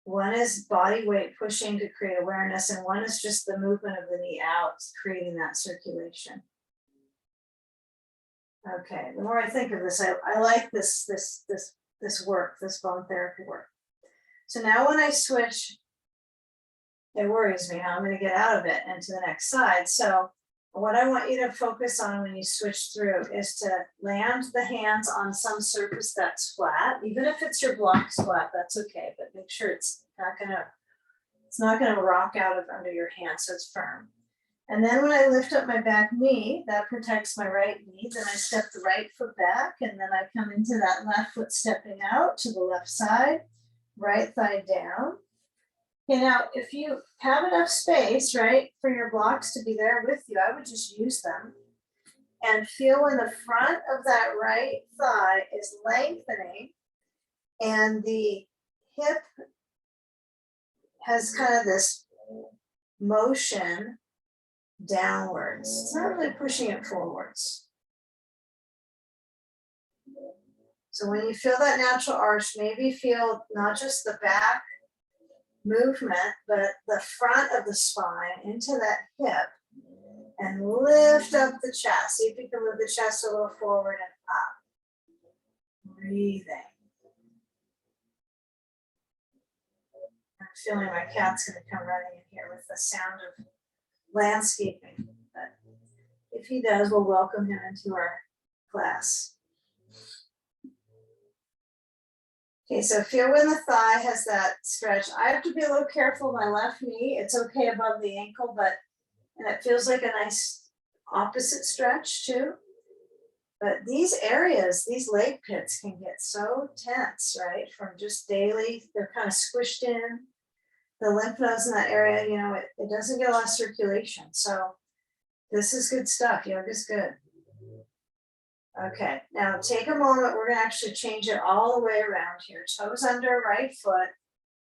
one is body weight pushing to create awareness, and one is just the movement of the knee out, creating that circulation. Okay, the more I think of this, I like this work, this bone therapy work. So now when I switch, it worries me how I'm going to get out of it and to the next side. So what I want you to focus on when you switch through is to land the hands on some surface that's flat. Even if it's your blocks flat, that's okay, but make sure it's not gonna rock out of under your hand, so it's firm. And then when I lift up my back knee, that protects my right knee. Then I step the right foot back, and then I come into that left foot stepping out to the left side, right thigh down. Okay, now if you have enough space, right, for your blocks to be there with you, I would just use them. And feel when the front of that right thigh is lengthening and the hip has kind of this motion downwards. It's not really pushing it forwards. So when you feel that natural arch, maybe feel not just the back movement, but the front of the spine into that hip and lift up the chest. See if you can move the chest a little forward and up. Breathing. I'm feeling my cat's going to come running in here with the sound of landscaping. But If he does, we'll welcome him into our class. Okay, so feel when the thigh has that stretch. I have to be a little careful with my left knee. It's okay above the ankle, and it feels like a nice opposite stretch too. But these areas, these leg pits can get so tense, right? From just daily, they're kind of squished in. The lymph nodes in that area, you know, it doesn't get a lot of circulation. So this is good stuff. Yoga's good. Okay, now take a moment. We're gonna actually change it all the way around here. Toes under, right foot.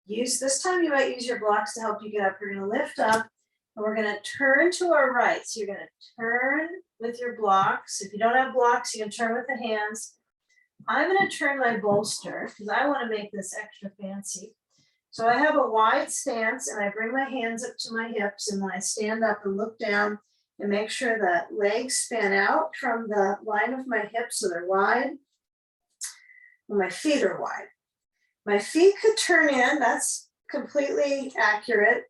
This time you might use your blocks to help you get up. You're gonna lift up and we're gonna turn to our right. So you're gonna turn with your blocks. If you don't have blocks, you can turn with the hands. I'm gonna turn my bolster because I wanna make this extra fancy. So I have a wide stance and I bring my hands up to my hips, and then I stand up and look down and make sure that legs span out from the line of my hips so they're wide. And my feet are wide. My feet could turn in, that's completely accurate,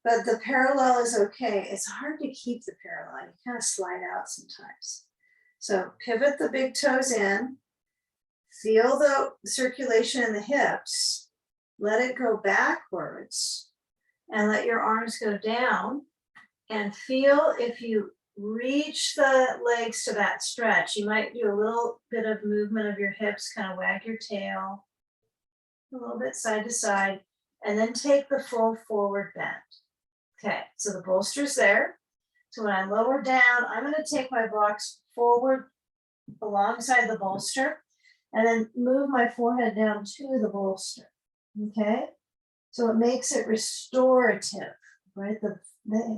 but the parallel is okay. It's hard to keep the parallel. You kind of slide out sometimes. So pivot the big toes in, feel the circulation in the hips, let it go backwards, and let your arms go down. And feel if you reach the legs to that stretch, you might do a little bit of movement of your hips, kind of wag your tail, a little bit side to side, and then take the full forward bend. Okay, so the bolster's there. So when I lower down, I'm going to take my blocks forward alongside the bolster, and then move my forehead down to the bolster. Okay, so it makes it restorative, right? The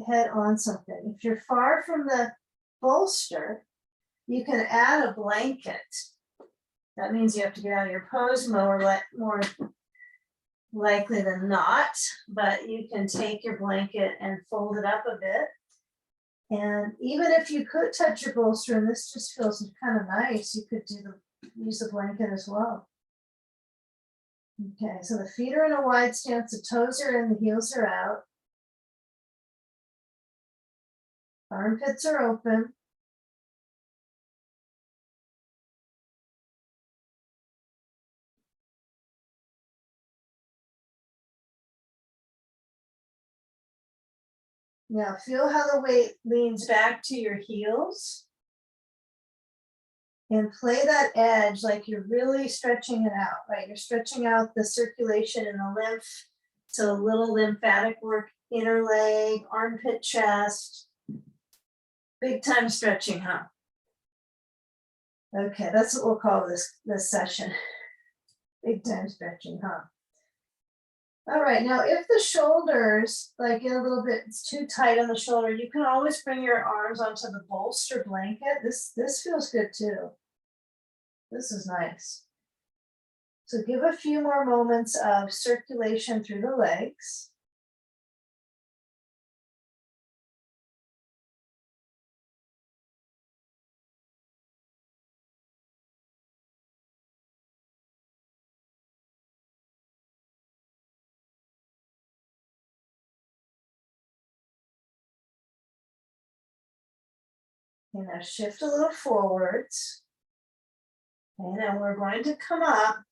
head on something. If you're far from the bolster, you can add a blanket. That means you have to get out of your pose more likely than not, but you can take your blanket and fold it up a bit. And even if you could touch your bolster, and this just feels kind of nice, you could use the blanket as well. Okay, so the feet are in a wide stance, the toes are in, the heels are out. Armpits are open. Now feel how the weight leans back to your heels. And play that edge like you're really stretching it out, right? You're stretching out the circulation and the lymph. So a little lymphatic work, inner leg, armpit, chest. Big time stretching, huh? Okay, that's what we'll call this session. Big time stretching, huh? All right, now if the shoulders, like get a little bit, it's too tight on the shoulder, you can always bring your arms onto the bolster blanket. This feels good too. This is nice. So give a few more moments of circulation through the legs. And now shift a little forwards. And then we're going to come up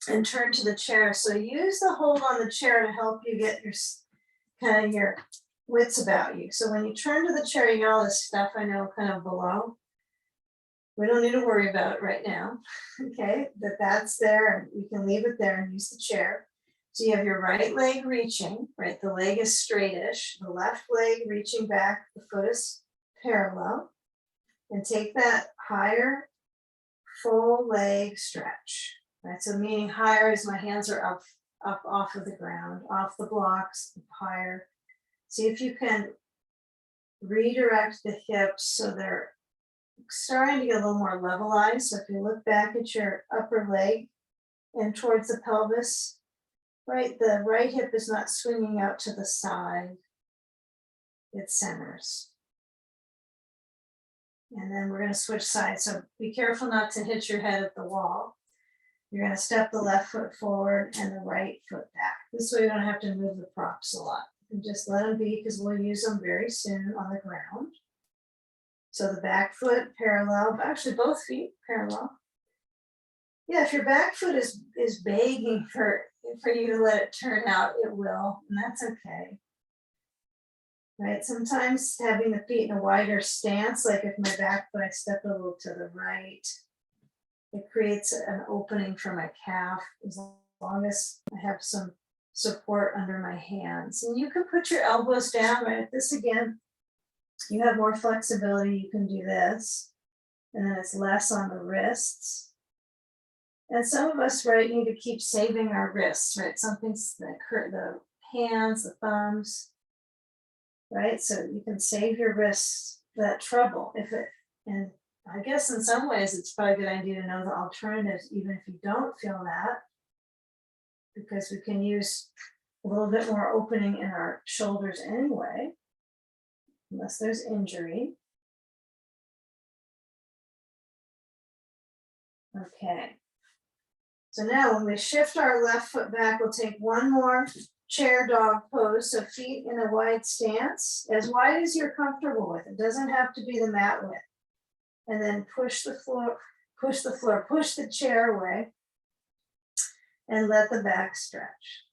and turn to the chair. So use the hold on the chair to help you get your wits about you. So when you turn to the chair, you get all this stuff I know kind of below. We don't need to worry about it right now. Okay, that's there, and you can leave it there and use the chair. So you have your right leg reaching, right? The leg is straightish, the left leg reaching back, the foot is parallel. And take that higher full leg stretch, right? So meaning higher is my hands are up off of the ground, off the blocks, higher. See if you can redirect the hips so they're starting to get a little more levelized. So if you look back at your upper leg and towards the pelvis, right? The right hip is not swinging out to the side, it centers. And then we're going to switch sides. So be careful not to hit your head at the wall. You're going to step the left foot forward and the right foot back. This way you don't have to move the props a lot. And just let them be because we'll use them very soon on the ground. So the back foot parallel, actually both feet parallel. Yeah, if your back foot is begging for you to let it turn out, it will, and that's okay. Right, sometimes having the feet in a wider stance, like if my back foot, I step a little to the right, it creates an opening for my calf as long as I have some support under my hands. And you can put your elbows down, right? This again, you have more flexibility, you can do this. And then it's less on the wrists. And some of us, right, need to keep saving our wrists, right? Something's that hurt the hands, the thumbs, right? So you can save your wrists that trouble if it, and I guess in some ways it's probably a good idea to know the alternatives, even if you don't feel that, because we can use a little bit more opening in our shoulders anyway, unless there's injury. Okay. So now when we shift our left foot back, we'll take one more chair dog pose. So feet in a wide stance, as wide as you're comfortable with. It doesn't have to be the mat width. And then push the floor, push the chair away and let the back stretch.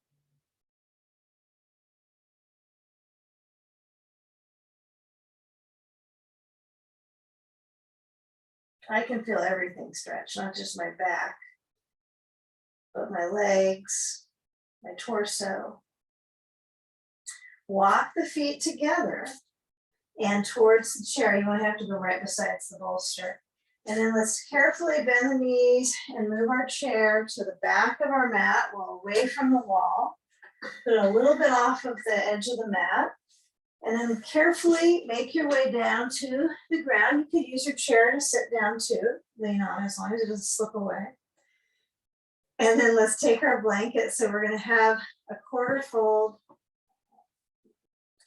I can feel everything stretch, not just my back, but my legs, my torso. Walk the feet together and towards the chair. You won't have to go right beside the bolster. And then let's carefully bend the knees and move our chair to the back of our mat, well, away from the wall. Put it a little bit off of the edge of the mat. And then carefully make your way down to the ground. You could use your chair to sit down too, lean on as long as it doesn't slip away. And then let's take our blanket. So we're going to have a quarter fold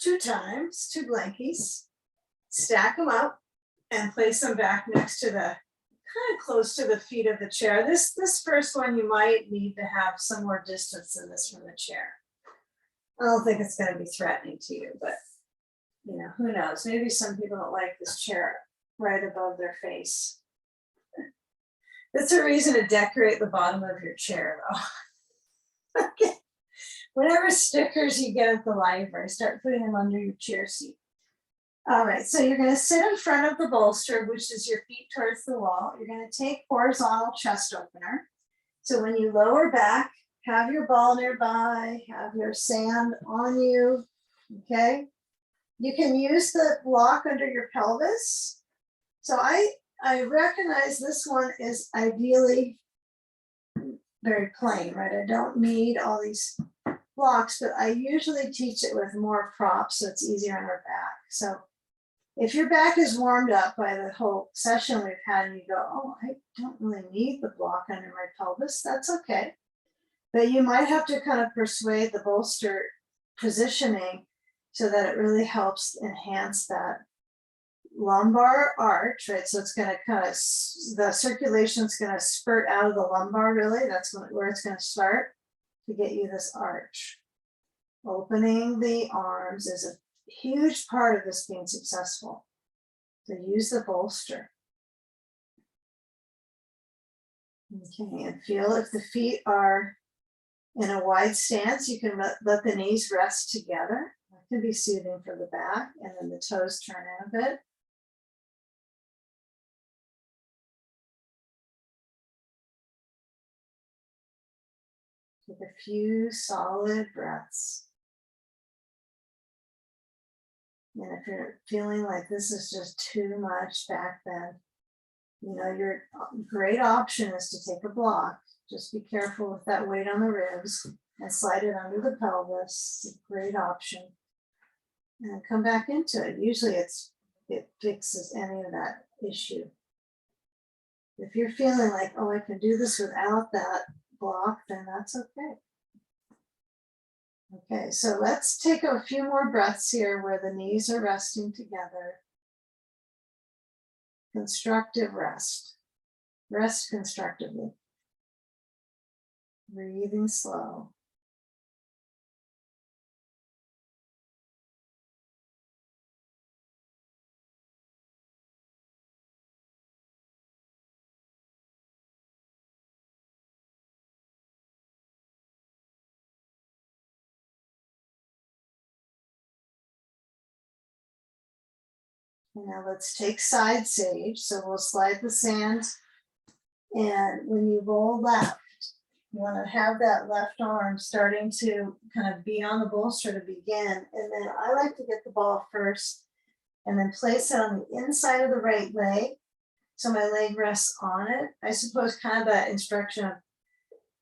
2 times, 2 blankies, stack them up and place them back next to the, kind of close to the feet of the chair. This first one, you might need to have some more distance than this from the chair. I don't think it's going to be threatening to you, but you know, who knows? Maybe some people don't like this chair right above their face. That's a reason to decorate the bottom of your chair though. Okay. Whatever stickers you get at the library, start putting them under your chair seat. All right, so you're going to sit in front of the bolster, which is your feet towards the wall. You're going to take horizontal chest opener. So when you lower back, have your ball nearby, have your sand on you, okay? You can use the block under your pelvis. So I recognize this one is ideally very plain, right? I don't need all these blocks, but I usually teach it with more props so it's easier on our back. So if your back is warmed up by the whole session we've had and you go, oh, I don't really need the block under my pelvis, that's okay. But you might have to kind of persuade the bolster positioning so that it really helps enhance that lumbar arch, right? So it's going to kind of, the circulation's going to spurt out of the lumbar, really. That's where it's going to start to get you this arch. Opening the arms is a huge part of this being successful. So use the bolster. Okay, and feel if the feet are in a wide stance, you can let the knees rest together. That can be soothing for the back, and then the toes turn in a bit. Take a few solid breaths. And if you're feeling like this is just too much back bend, you know, your great option is to take a block. Just be careful with that weight on the ribs and slide it under the pelvis. It's a great option. And come back into it. Usually it fixes any of that issue. If you're feeling like, oh, I can do this without that block, then that's okay. Okay, so let's take a few more breaths here where the knees are resting together. Constructive rest. Rest constructively. Breathing slow. And now let's take side sage. So we'll slide the sand. And when you roll left, you want to have that left arm starting to kind of be on the bolster to begin. And then I like to get the ball first and then place it on the inside of the right leg. So my leg rests on it. I suppose kind of that instruction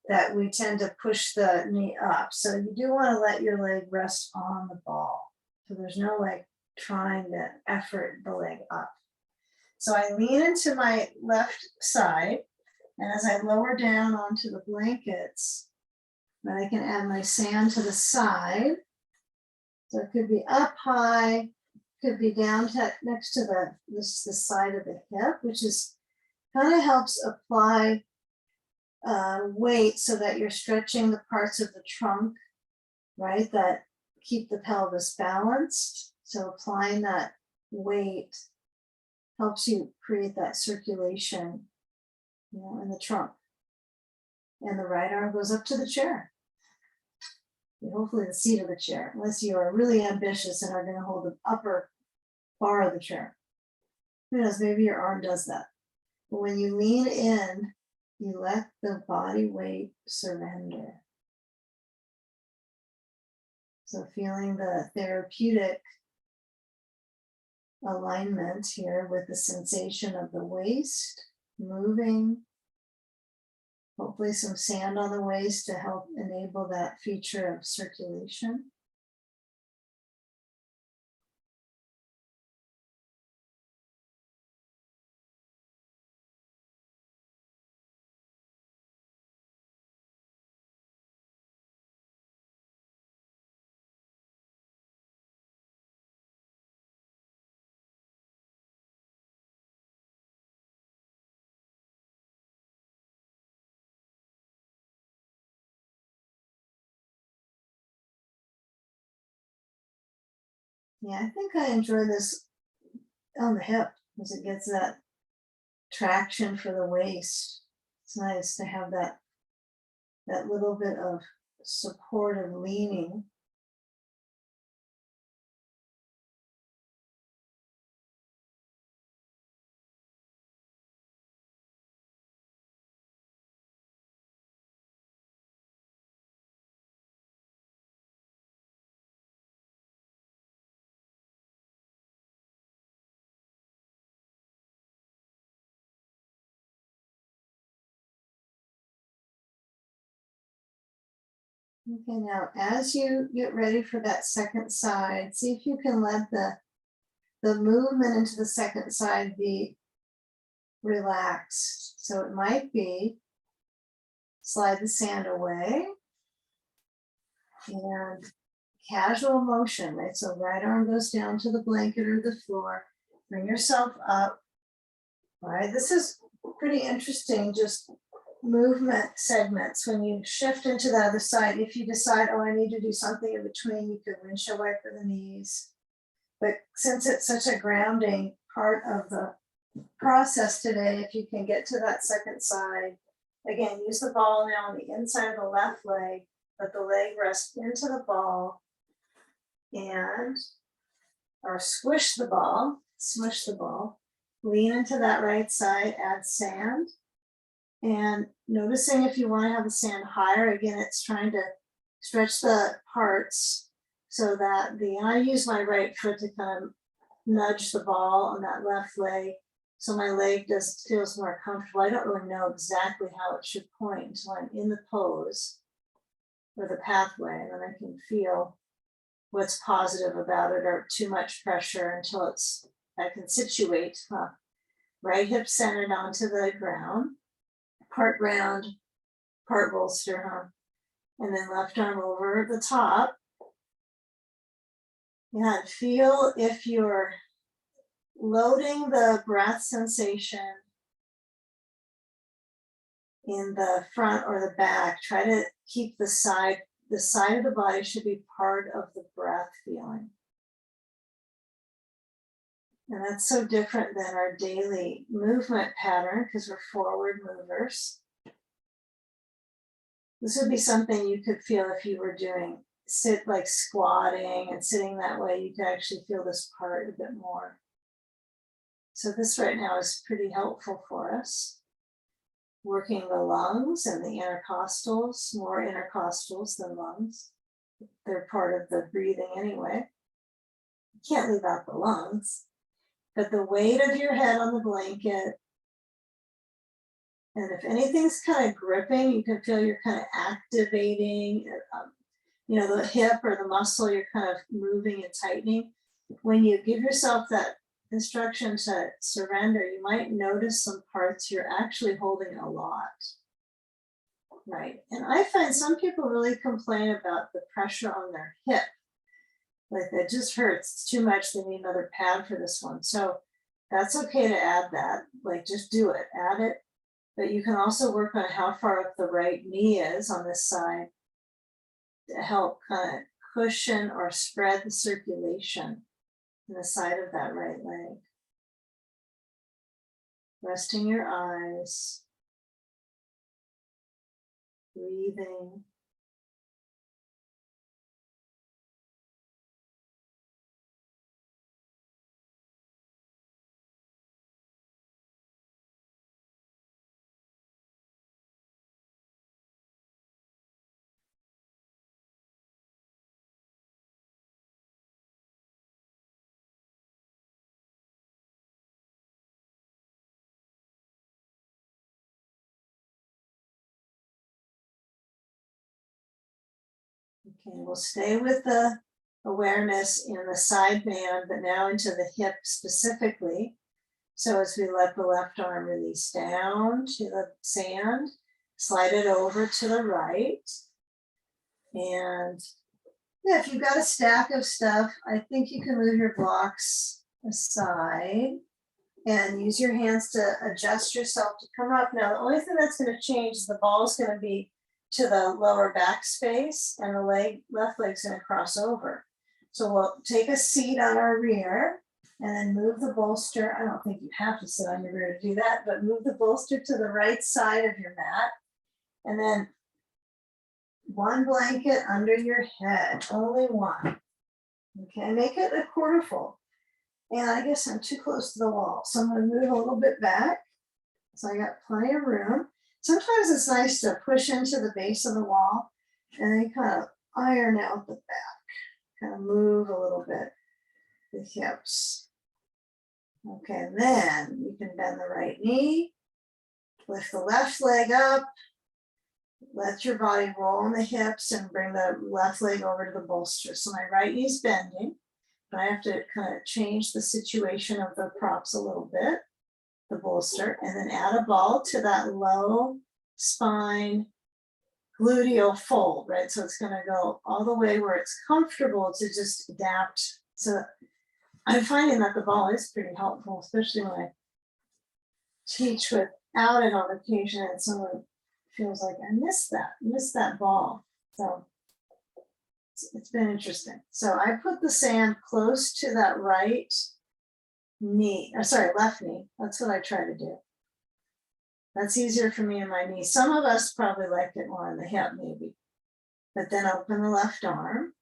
that we tend to push the knee up. So you do want to let your leg rest on the ball. So there's no like trying to effort the leg up. So I lean into my left side, and as I lower down onto the blankets, then I can add my sand to the side. So it could be up high, could be down to, next to the side of the hip, which is kind of helps apply weight so that you're stretching the parts of the trunk, right, that keep the pelvis balanced. So applying that weight helps you create that circulation, you know, in the trunk. And the right arm goes up to the chair. Hopefully the seat of the chair, unless you are really ambitious and are going to hold the upper bar of the chair. Who knows, maybe your arm does that. But when you lean in, you let the body weight surrender. So feeling the therapeutic alignment here with the sensation of the waist moving. Hopefully some sand on the waist to help enable that feature of circulation. Yeah, I think I enjoy this on the hip because it gets that traction for the waist. It's nice to have that little bit of supportive leaning. Okay, now as you get ready for that second side, see if you can let the movement into the second side be relaxed. So it might be slide the sand away and casual motion, right? So right arm goes down to the blanket or the floor, bring yourself up. All right, this is pretty interesting, just movement segments when you shift into the other side. If you decide, oh, I need to do something in between, you could windshield wiper the knees. But since it's such a grounding part of the process today, if you can get to that second side, again, use the ball now on the inside of the left leg, let the leg rest into the ball and, or squish the ball, smush the ball, lean into that right side, add sand. And noticing if you want to have the sand higher, again, it's trying to stretch the parts so that I use my right foot to kind of nudge the ball on that left leg. So my leg just feels more comfortable. I don't really know exactly how it should point until I'm in the pose or the pathway, and then I can feel what's positive about it or too much pressure until I can situate. Right hip centered onto the ground. Part round, part bolster, and then left arm over the top. Yeah, feel if you're loading the breath sensation in the front or the back. Try to keep the side of the body should be part of the breath feeling. And that's so different than our daily movement pattern because we're forward movers. This would be something you could feel if you were like squatting and sitting that way. You could actually feel this part a bit more. So this right now is pretty helpful for us. Working the lungs and the intercostals, more intercostals than lungs. They're part of the breathing anyway. You can't leave out the lungs. But the weight of your head on the blanket, and if anything's kind of gripping, you can feel you're kind of activating, the hip or the muscle, you're kind of moving and tightening. When you give yourself that instruction to surrender, you might notice some parts you're actually holding a lot. Right. And I find some people really complain about the pressure on their hip. Like it just hurts. It's too much. They need another pad for this one. So that's okay to add that. Like just do it, add it. But you can also work on how far up the right knee is on this side to help kind of cushion or spread the circulation in the side of that right leg. Resting your eyes, breathing. Okay, we'll stay with the awareness in the side band, but now into the hip specifically. So as we let the left arm release down to the sand, slide it over to the right. And yeah, if you've got a stack of stuff, I think you can move your blocks aside and use your hands to adjust yourself to come up. Now, the only thing that's going to change is the ball is going to be to the lower back space and the left leg's going to cross over. So we'll take a seat on our rear and then move the bolster. I don't think you have to sit on your rear to do that, but move the bolster to the right side of your mat. And then one blanket under your head, only one. Okay, make it a quarter full. And I guess I'm too close to the wall. So I'm going to move a little bit back. So I got plenty of room. Sometimes it's nice to push into the base of the wall and then kind of iron out the back, kind of move a little bit the hips. Okay, and then you can bend the right knee, lift the left leg up, let your body roll on the hips and bring the left leg over to the bolster. So my right knee's bending, but I have to kind of change the situation of the props a little bit. The bolster, and then add a ball to that low spine gluteal fold, right? So it's going to go all the way where it's comfortable to just adapt. So I'm finding that the ball is pretty helpful, especially when I teach without it on occasion and someone feels like I missed that ball. So it's been interesting. So I put the sand close to that right knee, or sorry, left knee. That's what I try to do. That's easier for me in my knee. Some of us probably like it more in the hip, maybe. But then open the left arm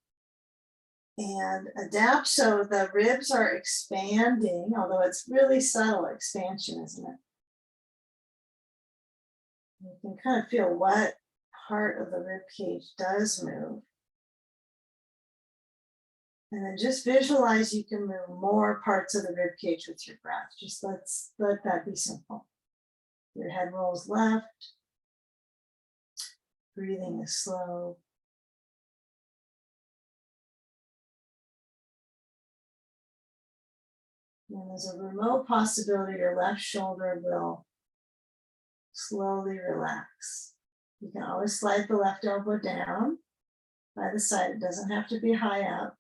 and adapt so the ribs are expanding, although it's really subtle expansion, isn't it? You can kind of feel what part of the rib cage does move. And then just visualize you can move more parts of the rib cage with your breath. Just let that be simple. Your head rolls left. Breathing is slow. And there's a remote possibility your left shoulder will slowly relax. You can always slide the left elbow down by the side. It doesn't have to be high up.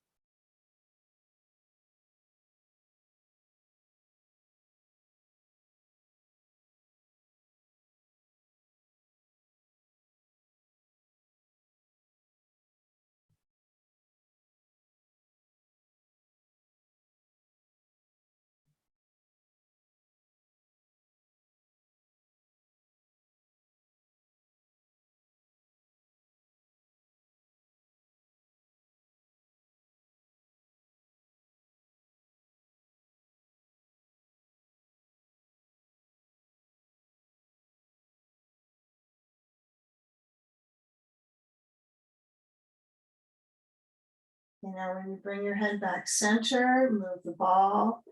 And now when you bring your head back center, move the ball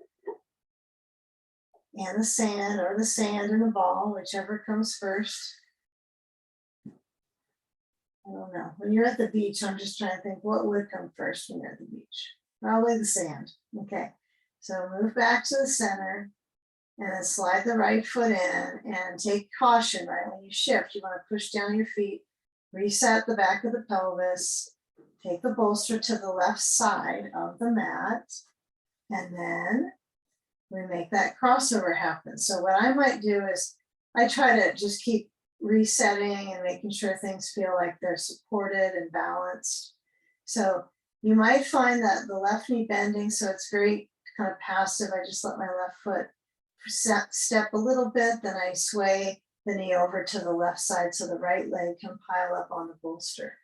and the sand, or the sand and the ball, whichever comes first. I don't know. When you're at the beach, I'm just trying to think what would come first when you're at the beach. Probably the sand. Okay. So move back to the center and then slide the right foot in and take caution, right? When you shift, you want to push down your feet, reset the back of the pelvis, take the bolster to the left side of the mat, and then we make that crossover happen. So what I might do is I try to just keep resetting and making sure things feel like they're supported and balanced. So you might find that the left knee bending, so it's very kind of passive. I just let my left foot step a little bit, then I sway the knee over to the left side so the right leg can pile up on the bolster.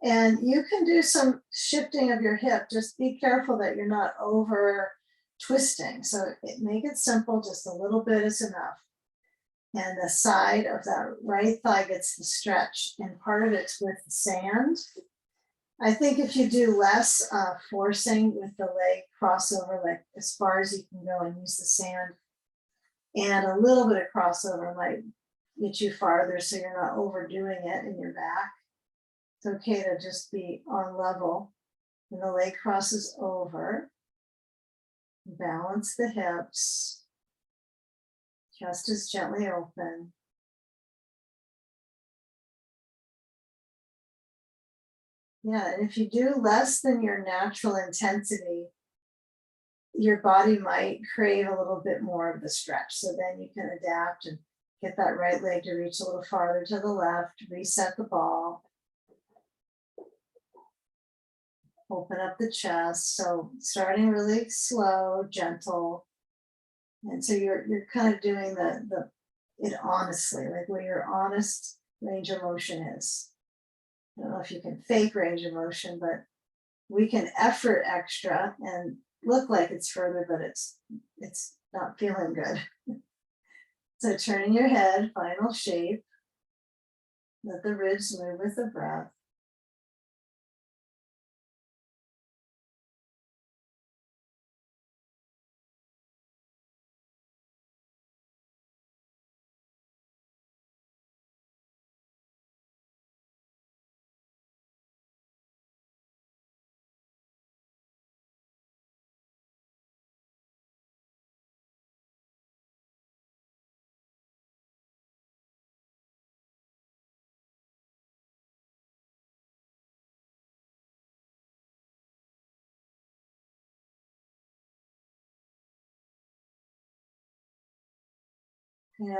And you can do some shifting of your hip. Just be careful that you're not over twisting. So make it simple, just a little bit is enough. And the side of that right thigh gets the stretch, and part of it's with the sand. I think if you do less forcing with the leg crossover, like as far as you can go and use the sand, and a little bit of crossover might get you farther so you're not overdoing it in your back. It's okay to just be on level when the leg crosses over. Balance the hips. Chest is gently open. Yeah, and if you do less than your natural intensity, your body might crave a little bit more of the stretch. So then you can adapt and get that right leg to reach a little farther to the left, reset the ball. Open up the chest. So starting really slow, gentle. And so you're kind of doing it honestly, like where your honest range of motion is. I don't know if you can fake range of motion, but we can effort extra and look like it's further, but it's not feeling good. So turning your head, final shape. Let the ribs move with the breath.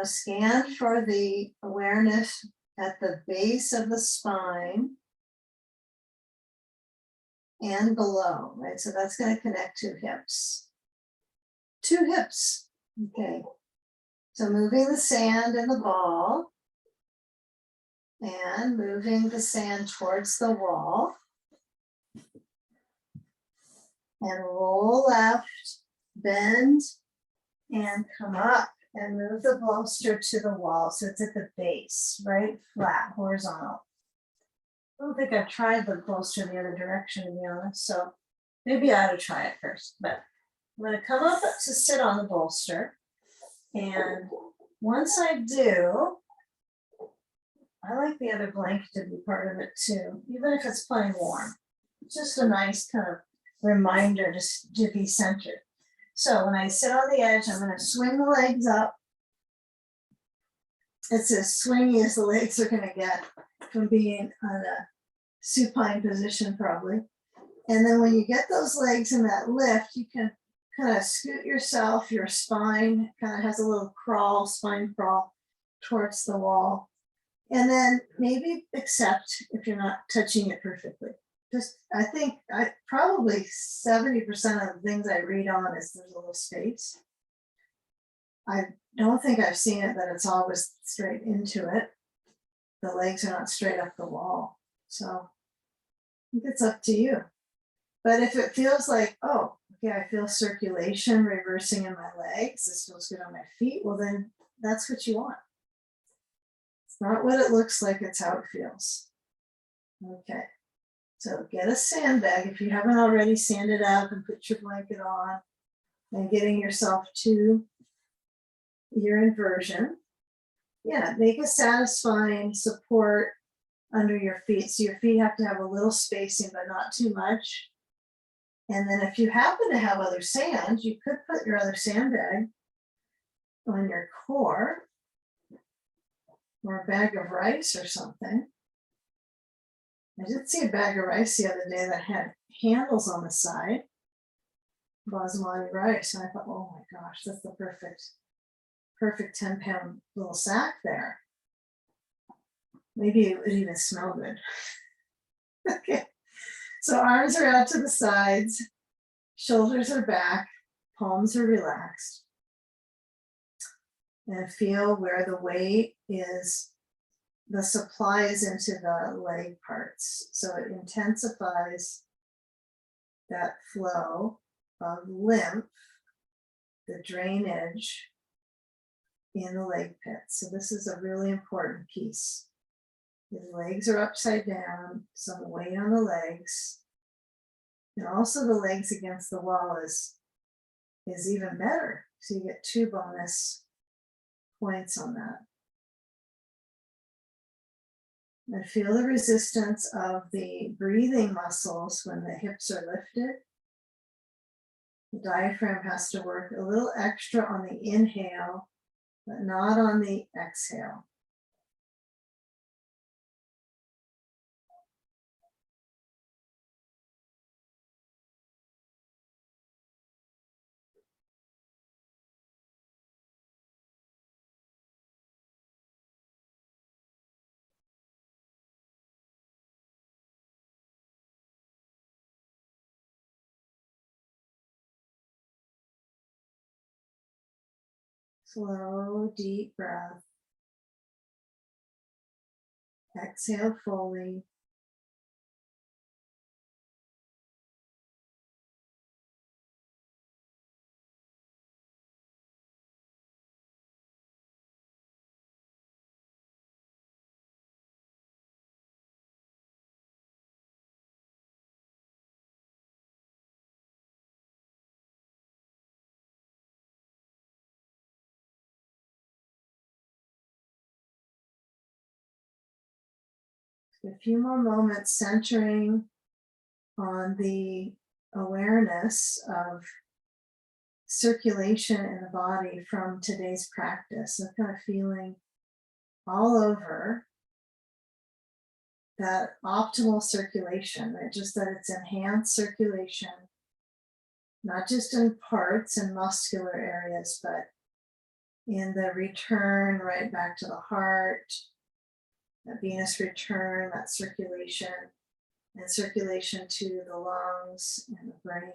Scan for the awareness at the base of the spine and below, right? So that's going to connect two hips. Two hips. Okay. So moving the sand and the ball and moving the sand towards the wall. And roll left, bend, and come up. And move the bolster to the wall so it's at the base, right? Flat, horizontal. I don't think I've tried the bolster the other direction, to be honest. So maybe I ought to try it first. But I'm going to come up to sit on the bolster. And once I do, I like the other blanket to be part of it too, even if it's plain warm. It's just a nice kind of reminder to be centered. So when I sit on the edge, I'm going to swing the legs up. It's as swingy as the legs are going to get from being on a supine position probably. And then when you get those legs in that lift, you can kind of scoot yourself, your spine kind of has a little crawl, spine crawl towards the wall. And then maybe accept if you're not touching it perfectly. I think probably 70% of the things I read on is there's a little space. I don't think I've seen it that it's always straight into it. The legs are not straight up the wall. So I think it's up to you. But if it feels like, oh, okay, I feel circulation reversing in my legs, this feels good on my feet, well then that's what you want. It's not what it looks like, it's how it feels. Okay. So get a sandbag if you haven't already sanded up and put your blanket on and getting yourself to your inversion. Yeah, make a satisfying support under your feet. So your feet have to have a little spacing, but not too much. And then if you happen to have other sand, you could put your other sandbag on your core or a bag of rice or something. I did see a bag of rice the other day that had handles on the side, basmati rice. And I thought, oh my gosh, that's the perfect 10-pound little sack there. Maybe it would even smell good. Okay, so arms are out to the sides, shoulders are back, palms are relaxed. And feel where the weight is, the supply is into the leg parts. So it intensifies that flow of lymph, the drainage in the leg pit. So this is a really important piece. The legs are upside down, some weight on the legs. And also the legs against the wall is even better. So you get 2 bonus points on that. And feel the resistance of the breathing muscles when the hips are lifted. The diaphragm has to work a little extra on the inhale, but not on the exhale. Slow, deep breath. Exhale fully. A few more moments centering on the awareness of circulation in the body from today's practice. So kind of feeling all over that optimal circulation, right? Just that it's enhanced circulation, not just in parts and muscular areas, but in the return right back to the heart, that venous return, that circulation, and circulation to the lungs and the brain.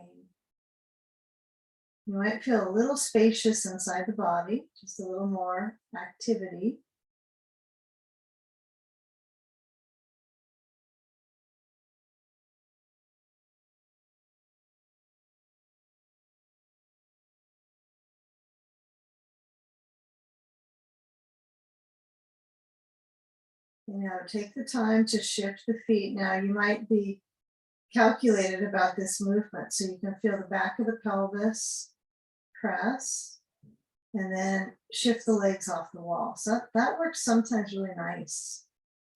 You might feel a little spacious inside the body, just a little more activity. Take the time to shift the feet. Now, you might be calculated about this movement, so you can feel the back of the pelvis press, and then shift the legs off the wall. So that works sometimes really nice.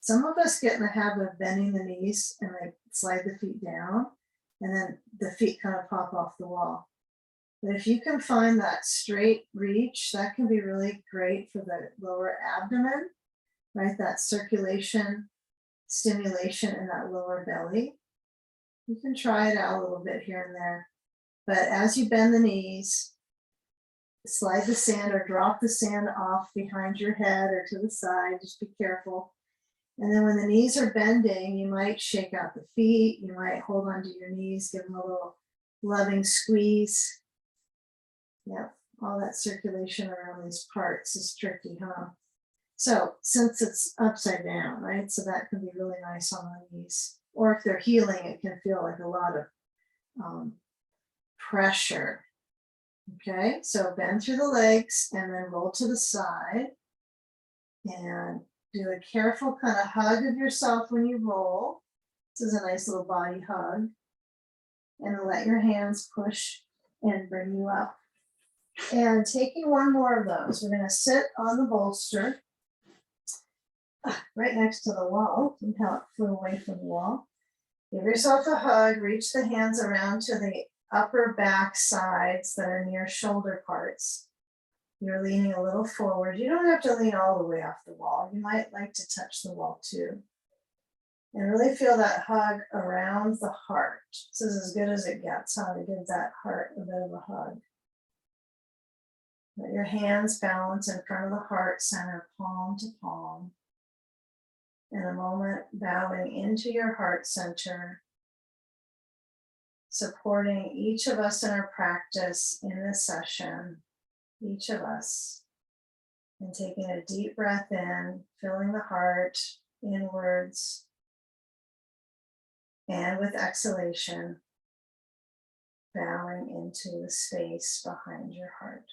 Some of us get in the habit of bending the knees and they slide the feet down, and then the feet kind of pop off the wall. But if you can find that straight reach, that can be really great for the lower abdomen, right? That circulation, stimulation in that lower belly. You can try it out a little bit here and there. But as you bend the knees, slide the sand or drop the sand off behind your head or to the side, just be careful. And then when the knees are bending, you might shake out the feet, you might hold onto your knees, give them a little loving squeeze. Yep, all that circulation around these parts is tricky, huh? So since it's upside down, right? So that can be really nice on the knees. Or if they're healing, it can feel like a lot of pressure. Okay, so bend through the legs and then roll to the side. And do a careful kind of hug of yourself when you roll. This is a nice little body hug. And let your hands push and bring you up. And taking one more of those, we're going to sit on the bolster right next to the wall. See how it flew away from the wall. Give yourself a hug, reach the hands around to the upper back sides that are near shoulder parts. You're leaning a little forward. You don't have to lean all the way off the wall. You might like to touch the wall too. And really feel that hug around the heart. This is as good as it gets, how to give that heart a bit of a hug. Let your hands balance in front of the heart center, palm to palm. In a moment, bowing into your heart center, supporting each of us in our practice in this session, each of us, and taking a deep breath in, filling the heart inwards, and with exhalation, bowing into the space behind your heart.